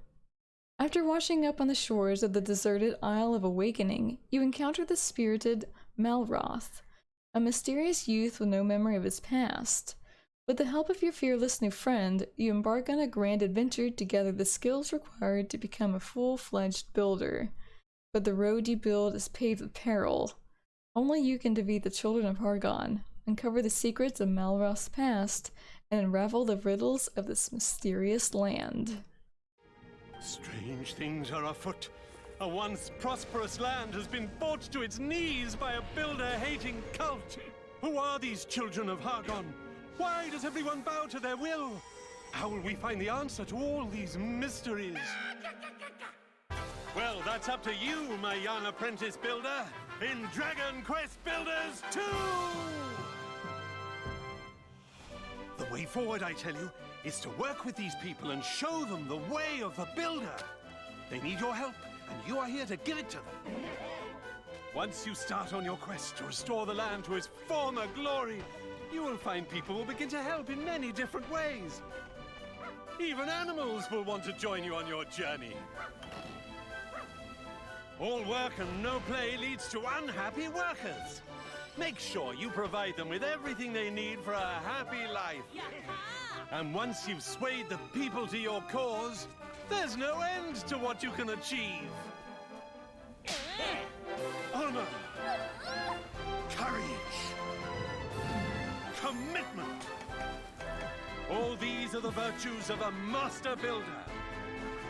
After washing up on the shores of the deserted Isle of Awakening, you encounter the spirited Malroth, a mysterious youth with no memory of his past. With the help of your fearless new friend, you embark on a grand adventure to gather the skills required to become a full-fledged builder. But the road you build is paved with peril. Only you can defeat the children of Hargon, uncover the secrets of Malroth's past, and unravel the riddles of this mysterious land. Strange things are afoot. A once prosperous land has been brought to its knees by a builder-hating cult. Who are these children of Hargon? Why does everyone bow to their will? How will we find the answer to all these mysteries? Well, that's up to you, my young apprentice builder, in Dragon Quest Builders 2! The way forward, I tell you, is to work with these people and show them the way of the builder. They need your help, and you are here to give it to them. Once you start on your quest to restore the land to its former glory, you will find people will begin to help in many different ways. Even animals will want to join you on your journey. All work and no play leads to unhappy workers. Make sure you provide them with everything they need for a happy life. And once you've swayed the people to your cause, there's no end to what you can achieve. Honor, courage, commitment. All these are the virtues of a master builder.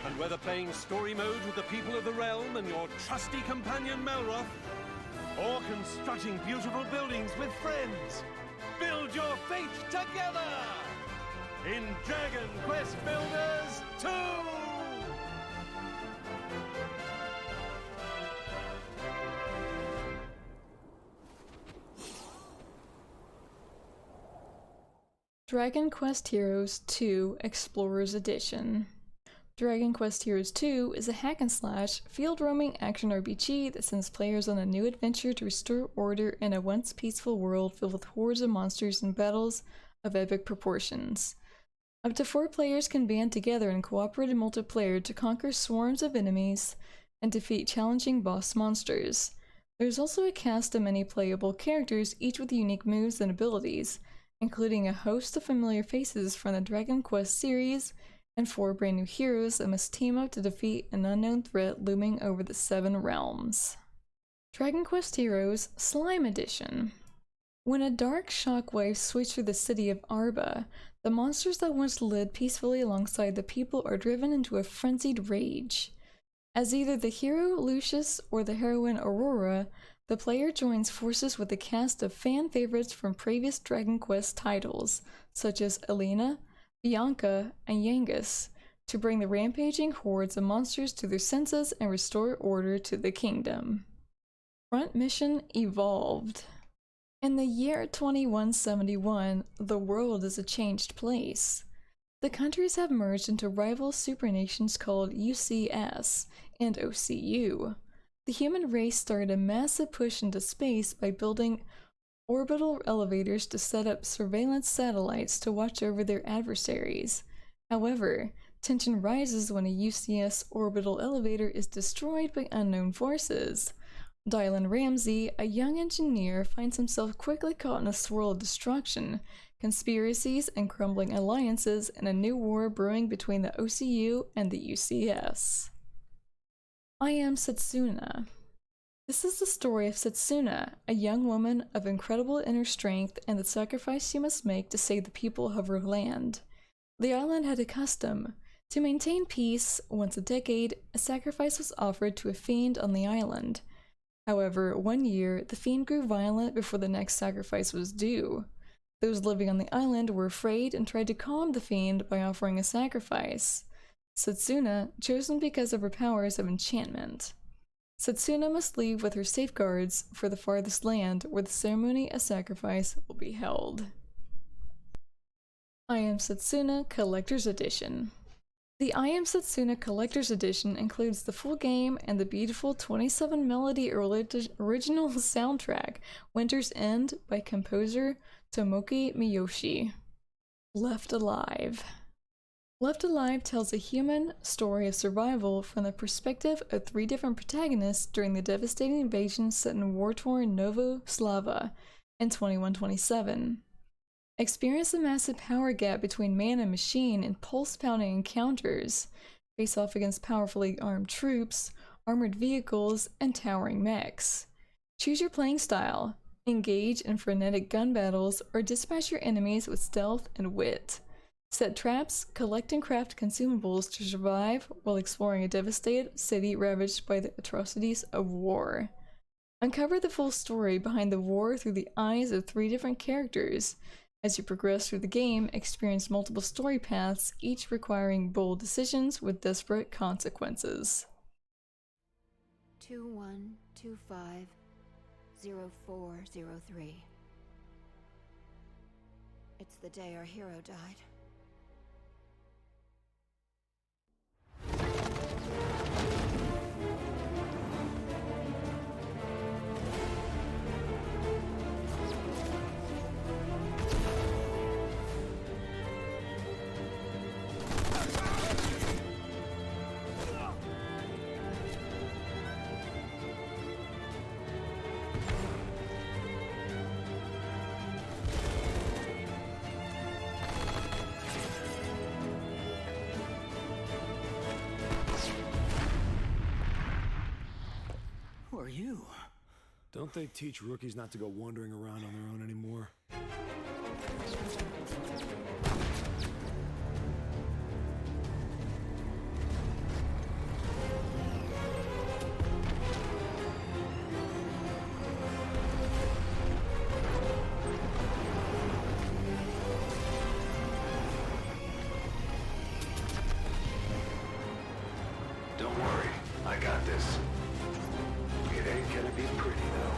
And whether playing story mode with the people of the realm and your trusty companion Malroth, or constructing beautiful buildings with friends, build your fate together! In Dragon Quest Builders 2! Dragon Quest Heroes 2 Explorers Edition. Dragon Quest Heroes 2 is a hack-and-slash, field-roaming action RPG that sends players on a new adventure to restore order in a once peaceful world filled with hordes of monsters and battles of epic proportions. Up to 4 players can band together in cooperative multiplayer to conquer swarms of enemies and defeat challenging boss monsters. There's also a cast of many playable characters, each with unique moves and abilities, including a host of familiar faces from the Dragon Quest series, and 4 brand new heroes that must team up to defeat an unknown threat looming over the 7 realms. Dragon Quest Heroes Slime Edition. When a dark shockwave sweeps through the city of Arba, the monsters that once lived peacefully alongside the people are driven into a frenzied rage. As either the hero Lucius or the heroine Aurora, the player joins forces with a cast of fan favorites from previous Dragon Quest titles, such as Elena, Bianca, and Yangus, to bring the rampaging hordes of monsters to their senses and restore order to the kingdom. Front Mission Evolved. In the year 2171, the world is a changed place. The countries have merged into rival supernations called UCS and OCU. The human race started a massive push into space by building orbital elevators to set up surveillance satellites to watch over their adversaries. However, tension rises when a UCS orbital elevator is destroyed by unknown forces. Dylan Ramsey, a young engineer, finds himself quickly caught in a swirl of destruction, conspiracies, and crumbling alliances in a new war brewing between the OCU and the UCS. I Am Setsuna. This is the story of Setsuna, a young woman of incredible inner strength and the sacrifice she must make to save the people of her land. The island had a custom. To maintain peace, once a decade, a sacrifice was offered to a fiend on the island. However, one year, the fiend grew violent before the next sacrifice was due. Those living on the island were afraid and tried to calm the fiend by offering a sacrifice. Setsuna, chosen because of her powers of enchantment. Setsuna must leave with her safeguards for the farthest land where the ceremony of sacrifice will be held. I Am Setsuna Collector's Edition. The I Am Setsuna Collector's Edition includes the full game and the beautiful 27-melody original soundtrack, Winter's End by composer Tomoki Miyoshi. Left Alive. Left Alive tells a human story of survival from the perspective of 3 different protagonists during the devastating invasion set in war-torn Novoslava in 2127. Experience the massive power gap between man and machine in pulse-pounding encounters, face off against powerfully armed troops, armored vehicles, and towering mechs. Choose your playing style, engage in frenetic gun battles, or dispatch your enemies with stealth and wit. Set traps, collect and craft consumables to survive while exploring a devastated city ravaged by the atrocities of war. Uncover the full story behind the war through the eyes of 3 different characters. As you progress through the game, experience multiple story paths, each requiring bold decisions with desperate consequences. 21250403. It's the day our hero died. Who are you? Don't they teach rookies not to go wandering around on their own anymore? Don't worry, I got this. It ain't gonna be pretty, though.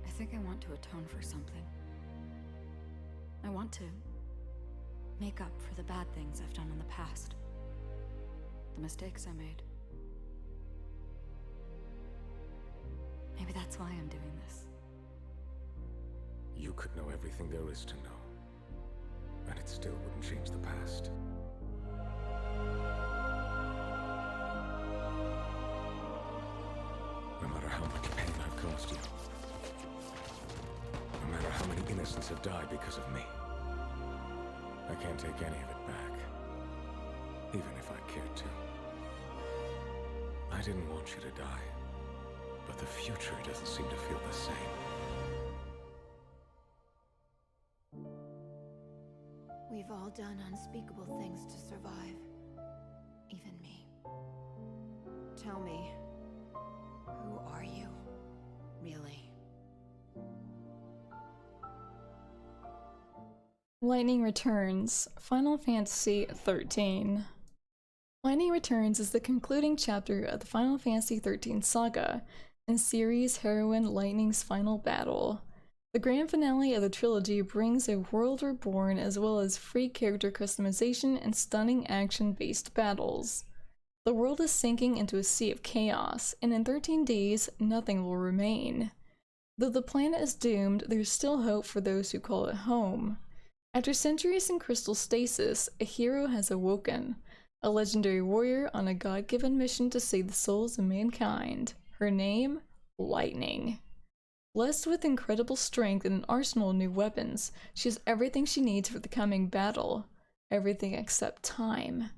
I think I want to atone for something. I want to make up for the bad things I've done in the past. The mistakes I made. Maybe that's why I'm doing this. You could know everything there is to know, and it still wouldn't change the past. No matter how much pain I've caused you, no matter how many innocents have died because of me, I can't take any of it back, even if I cared to. I didn't want you to die, but the future doesn't seem to feel the same. We've all done unspeakable things to survive. Even me. Tell me, who are you, really? Lightning Returns, Final Fantasy XIII. Lightning Returns is the concluding chapter of the Final Fantasy XIII saga, and series heroine Lightning's final battle. The grand finale of the trilogy brings a world reborn as well as free character customization and stunning action-based battles. The world is sinking into a sea of chaos, and in 13 days, nothing will remain. Though the planet is doomed, there's still hope for those who call it home. After centuries in crystal stasis, a hero has awoken, a legendary warrior on a god-given mission to save the souls of mankind. Her name? Lightning. Blessed with incredible strength and an arsenal of new weapons, she has everything she needs for the coming battle. Everything except time.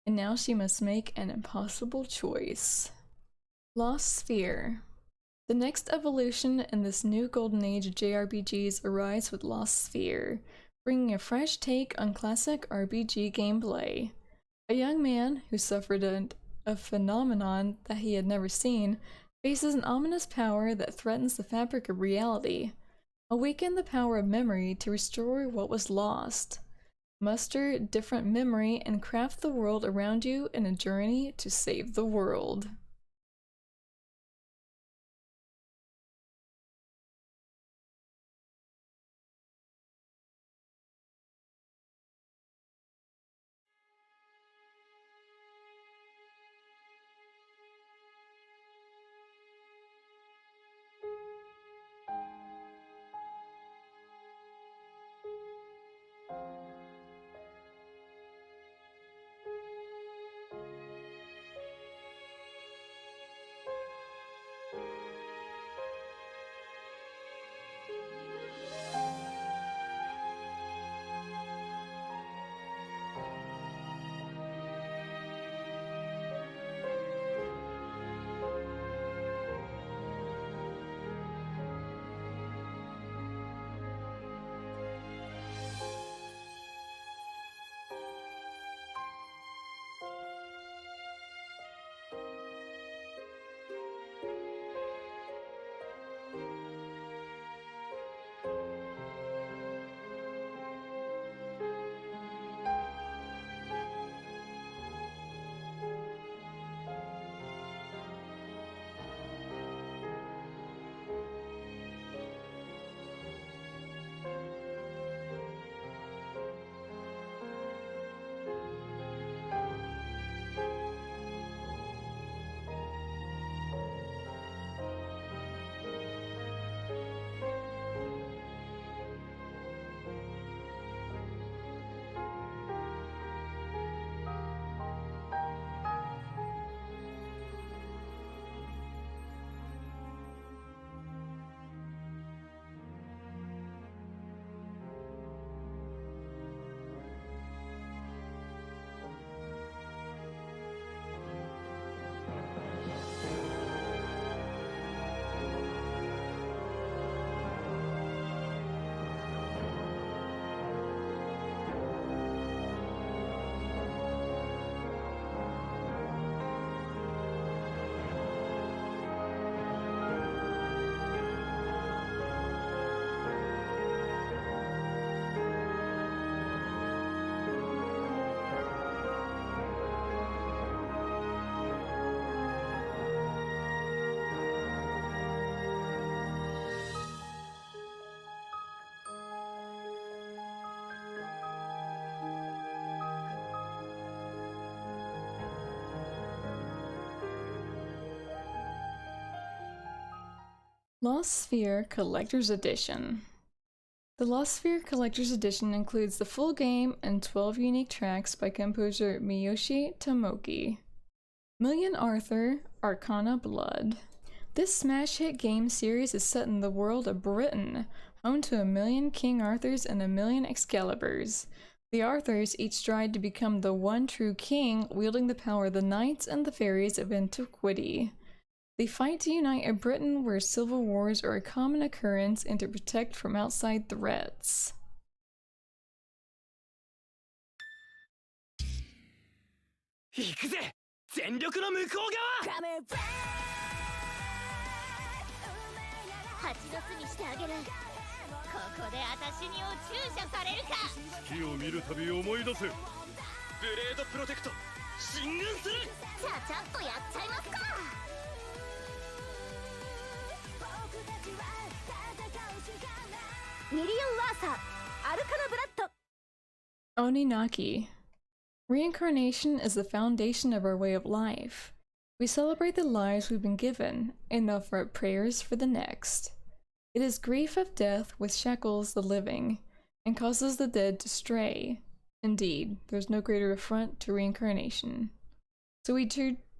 And now she must make an impossible choice. Lost Sphere. The next evolution in this new golden age of JRPGs arrives with Lost Sphere, bringing a fresh take on classic RPG gameplay. A young man who suffered a phenomenon that he had never seen faces an ominous power that threatens the fabric of reality. Awaken the power of memory to restore what was lost. Muster different memory and craft the world around you in a journey to save the world. Lost Sphere Collector's Edition. The Lost Sphere Collector's Edition includes the full game and 12 unique tracks by composer Miyoshi Tomoki. Million Arthur, Arcana Blood. This smash hit game series is set in the world of Britain, home to 1,000,000 King Arthurs and 1,000,000 Excaliburs. The Arthurs each strive to become the one true king, wielding the power of the knights and the fairies of antiquity. They fight to unite a Britain where civil wars are a common occurrence and to protect from outside threats. Oninaki. Reincarnation is the foundation of our way of life. We celebrate the lives we've been given and offer up prayers for the next. It is grief of death which shackles the living and causes the dead to stray. Indeed, there's no greater affront to reincarnation. So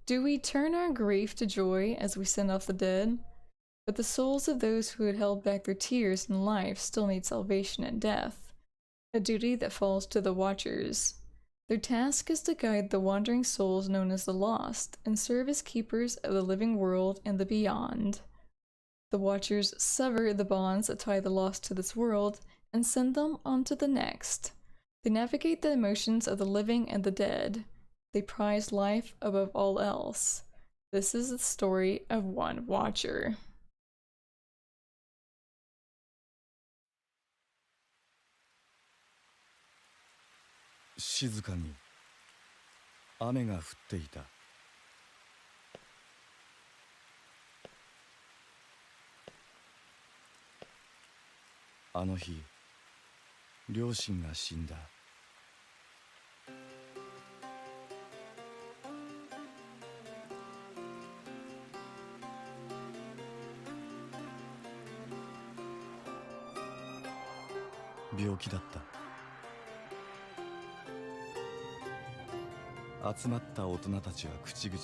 do we turn our grief to joy as we send off the dead? But the souls of those who had held back their tears in life still need salvation at death, a duty that falls to the Watchers. Their task is to guide the wandering souls known as the Lost and serve as keepers of the living world and the beyond. The Watchers sever the bonds that tie the lost to this world and send them on to the next. They navigate the emotions of the living and the dead. They prize life above all else. This is the story of one Watcher. Shizuka ni ame ga futte ita. あの日、両親が死んだ。病気だった。集まった大人たちは口々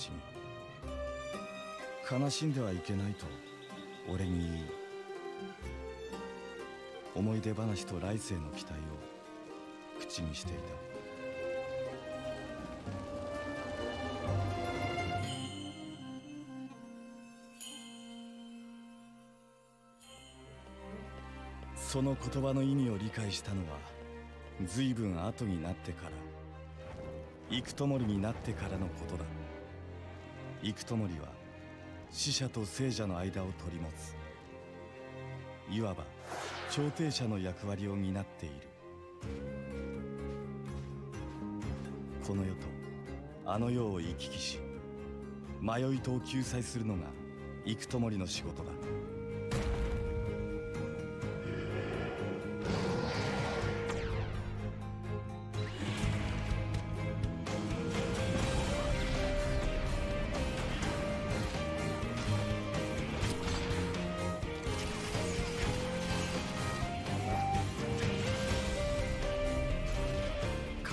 に悲しんではいけないと俺に言い、思い出話と来世の期待を口にしていた。その言葉の意味を理解したのは随分後になってから、幾ともりになってからのことだ。幾ともりは死者と生者の間を取り持つ、いわば調停者の役割を担っている。この世とあの世を行き来し、迷いとを救済するのが幾ともりの仕事だ。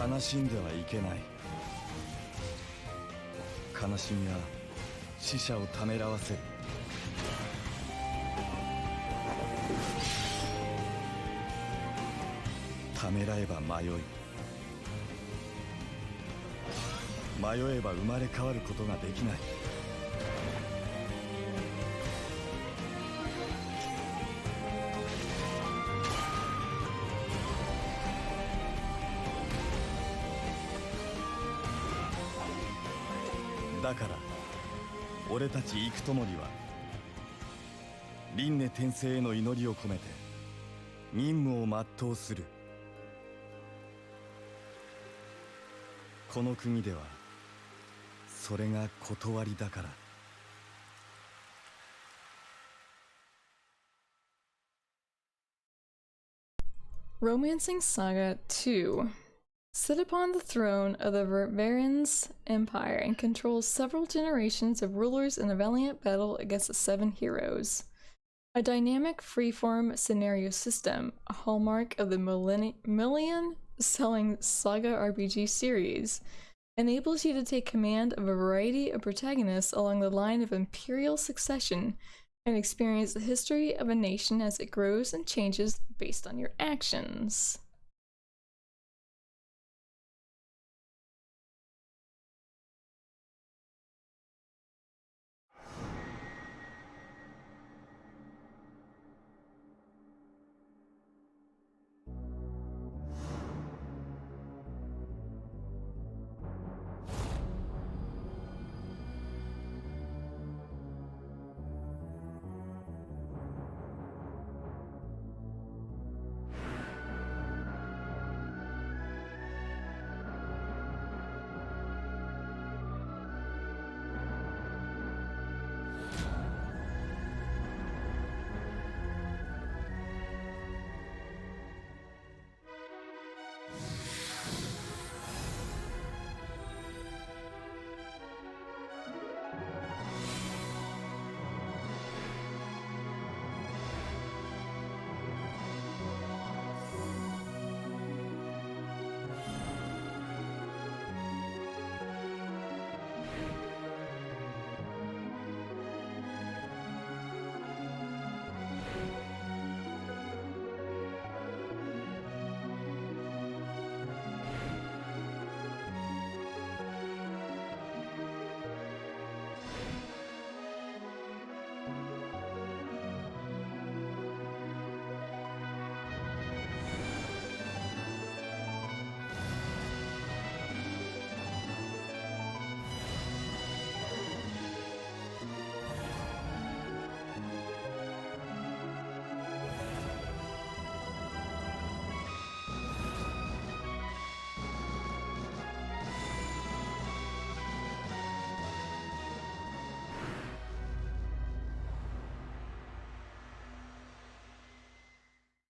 悲しんではいけない。悲しみは死者をためらわせる。ためらえば迷い、迷えば生まれ変わることができない。だから俺たち幾ともりは輪廻転生への祈りを込めて任務を全うする。この国ではそれが断りだから。Romancing Saga 2. Sit upon the throne of the Varen's empire and controls several generations of rulers in a valiant battle against the 7 heroes. a dynamic freeform scenario system, a hallmark of the million-selling Saga RPG series, enables you to take command of a variety of protagonists along the line of imperial succession and experience the history of a nation as it grows and changes based on your actions.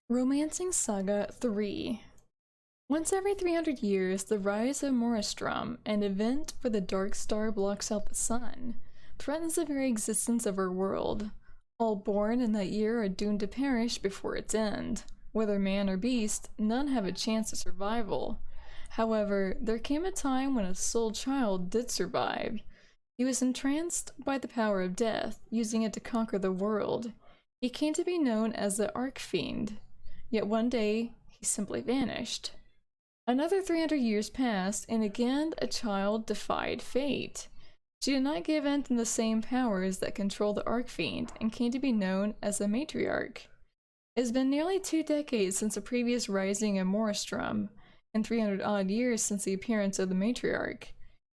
Romancing Saga 3. Once every 300 years, the rise of Moristrum, an event where the dark star blocks out the sun, threatens the very existence of our world. All born in that year are doomed to perish before its end. Whether man or beast, none have a chance of survival. However, there came a time when a soul child did survive. He was entranced by the power of death, using it to conquer the world. He came to be known as the Archfiend. Yet one day, he simply vanished. Another 300 years passed, and again a child defied fate. She did not give in to the same powers that control the Archfiend, and came to be known as the Matriarch. It has been nearly 2 decades since the previous rising of Moristrum, and 300 odd years since the appearance of the Matriarch.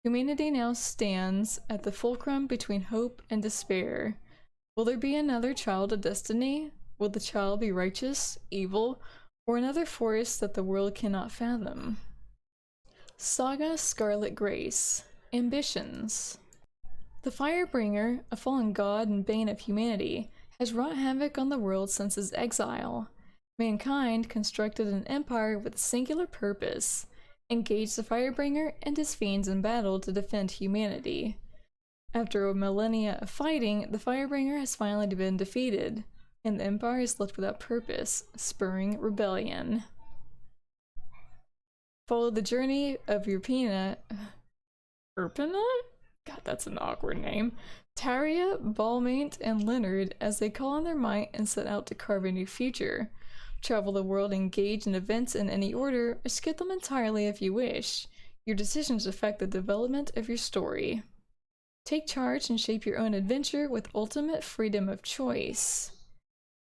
Humanity now stands at the fulcrum between hope and despair. Will there be another child of destiny? Will the child be righteous, evil, or another force that the world cannot fathom? Saga Scarlet Grace. Ambitions. The Firebringer, a fallen god and bane of humanity, has wrought havoc on the world since his exile. Mankind constructed an empire with a singular purpose: engage the Firebringer and his fiends in battle to defend humanity. After a millennia of fighting, the Firebringer has finally been defeated, and the Empire is left without purpose, spurring rebellion. Follow the journey of Urpina? God, that's an awkward name. Taria, Balmaint, and Leonard as they call on their might and set out to carve a new future. Travel the world, engage in events in any order, or skip them entirely if you wish. Your decisions affect the development of your story. Take charge and shape your own adventure with ultimate freedom of choice.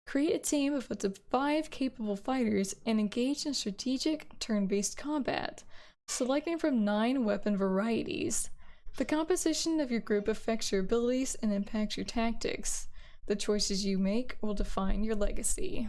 Create a team of up to 5 capable fighters and engage in strategic, turn-based combat, selecting from 9 weapon varieties. The composition of your group affects your abilities and impacts your tactics. The choices you make will define your legacy.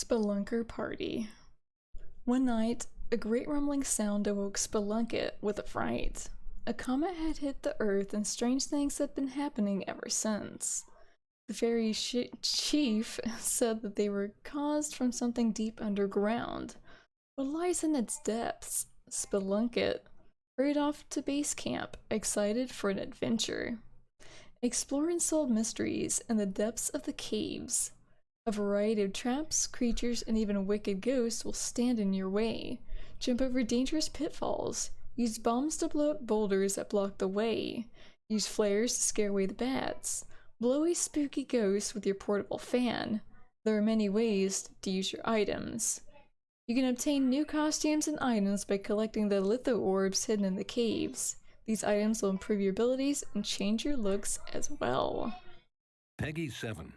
Spelunker Party. One night, a great rumbling sound awoke Spelunket with a fright. A comet had hit the Earth and strange things had been happening ever since. The fairy chief said that they were caused from something deep underground. What lies in its depths? Spelunket hurried off to base camp, excited for an adventure. Explore unsolved mysteries in the depths of the caves. A variety of traps, creatures, and even wicked ghosts will stand in your way. Jump over dangerous pitfalls. Use bombs to blow up boulders that block the way. Use flares to scare away the bats. Blow away spooky ghosts with your portable fan. There are many ways to use your items. You can obtain new costumes and items by collecting the litho orbs hidden in the caves. These items will improve your abilities and change your looks as well. Peggy 7.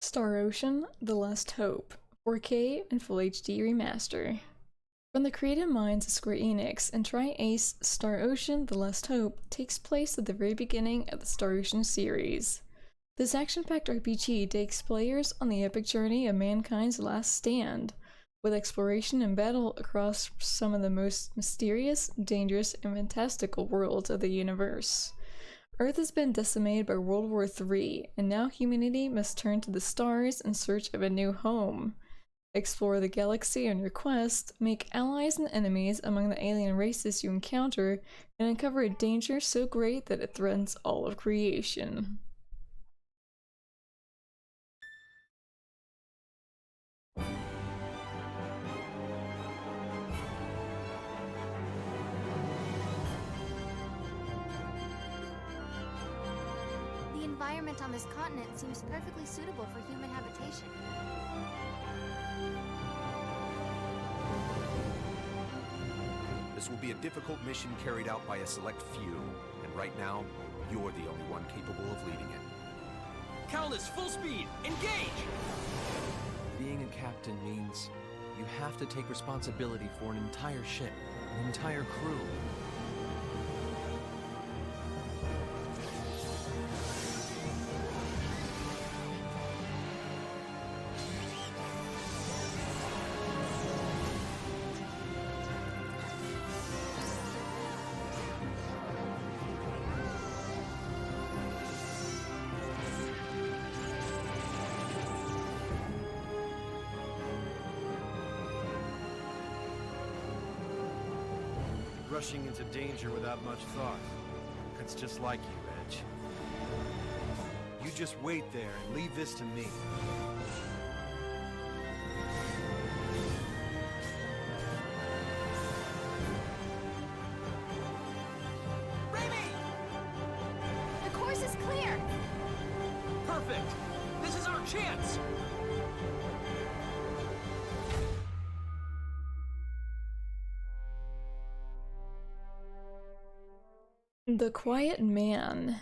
Star Ocean: The Last Hope, 4K and Full HD Remaster. From the creative minds of Square Enix, and Tri-Ace, Star Ocean: The Last Hope takes place at the very beginning of the Star Ocean series. This action-packed RPG takes players on the epic journey of mankind's last stand, with exploration and battle across some of the most mysterious, dangerous, and fantastical worlds of the universe. Earth has been decimated by World War III, and now humanity must turn to the stars in search of a new home. Explore the galaxy on your quest, make allies and enemies among the alien races you encounter, and uncover a danger so great that it threatens all of creation. The environment on this continent seems perfectly suitable for human habitation. This will be a difficult mission carried out by a select few, and right now, you're the only one capable of leading it. Countess, full speed! Engage! Being a captain means you have to take responsibility for an entire ship, an entire crew. Rushing into danger without much thought. That's just like you, Edge. You just wait there and leave this to me. The course is clear! Perfect! This is our chance! The Quiet Man.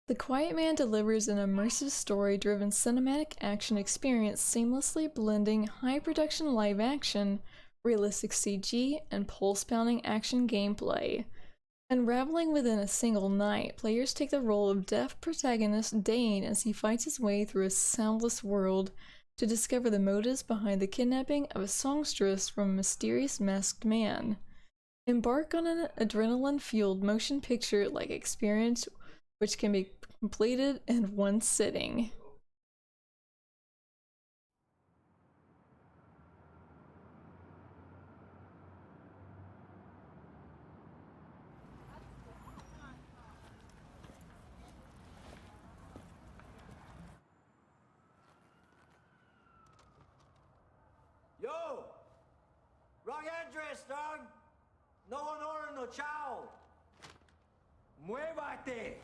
The Quiet Man delivers an immersive story-driven cinematic action experience seamlessly blending high-production live-action, realistic CG, and pulse-pounding action gameplay. Unraveling within a single night, players take the role of deaf protagonist Dane as he fights his way through a soundless world to discover the motives behind the kidnapping of a songstress from a mysterious masked man. Embark on an adrenaline-fueled motion picture-like experience which can be completed in one sitting. Yo! Wrong address, dog! No honor, no chao! Muévate!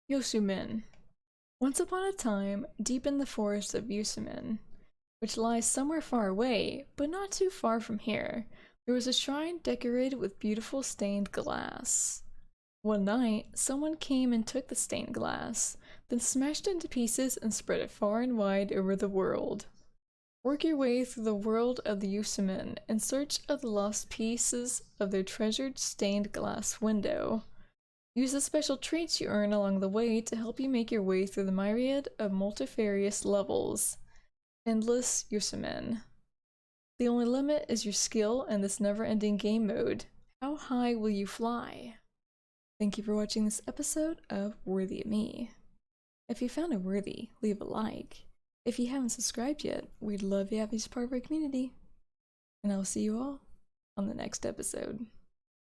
Yosumin. Once upon a time, deep in the forest of Yosumin, which lies somewhere far away, but not too far from here, There was a shrine decorated with beautiful stained glass. One night, someone came and took the stained glass, then smashed it into pieces and spread it far and wide over the world. Work your way through the world of the Yusumin in search of the lost pieces of their treasured stained glass window. Use the special traits you earn along the way to help you make your way through the myriad of multifarious levels. Endless Yusumin. The only limit is your skill in this never-ending game mode. How high will you fly? Thank you for watching this episode of Worthy of Me. If you found it worthy, leave a like. If you haven't subscribed yet, we'd love to have you as part of our community. And I'll see you all on the next episode.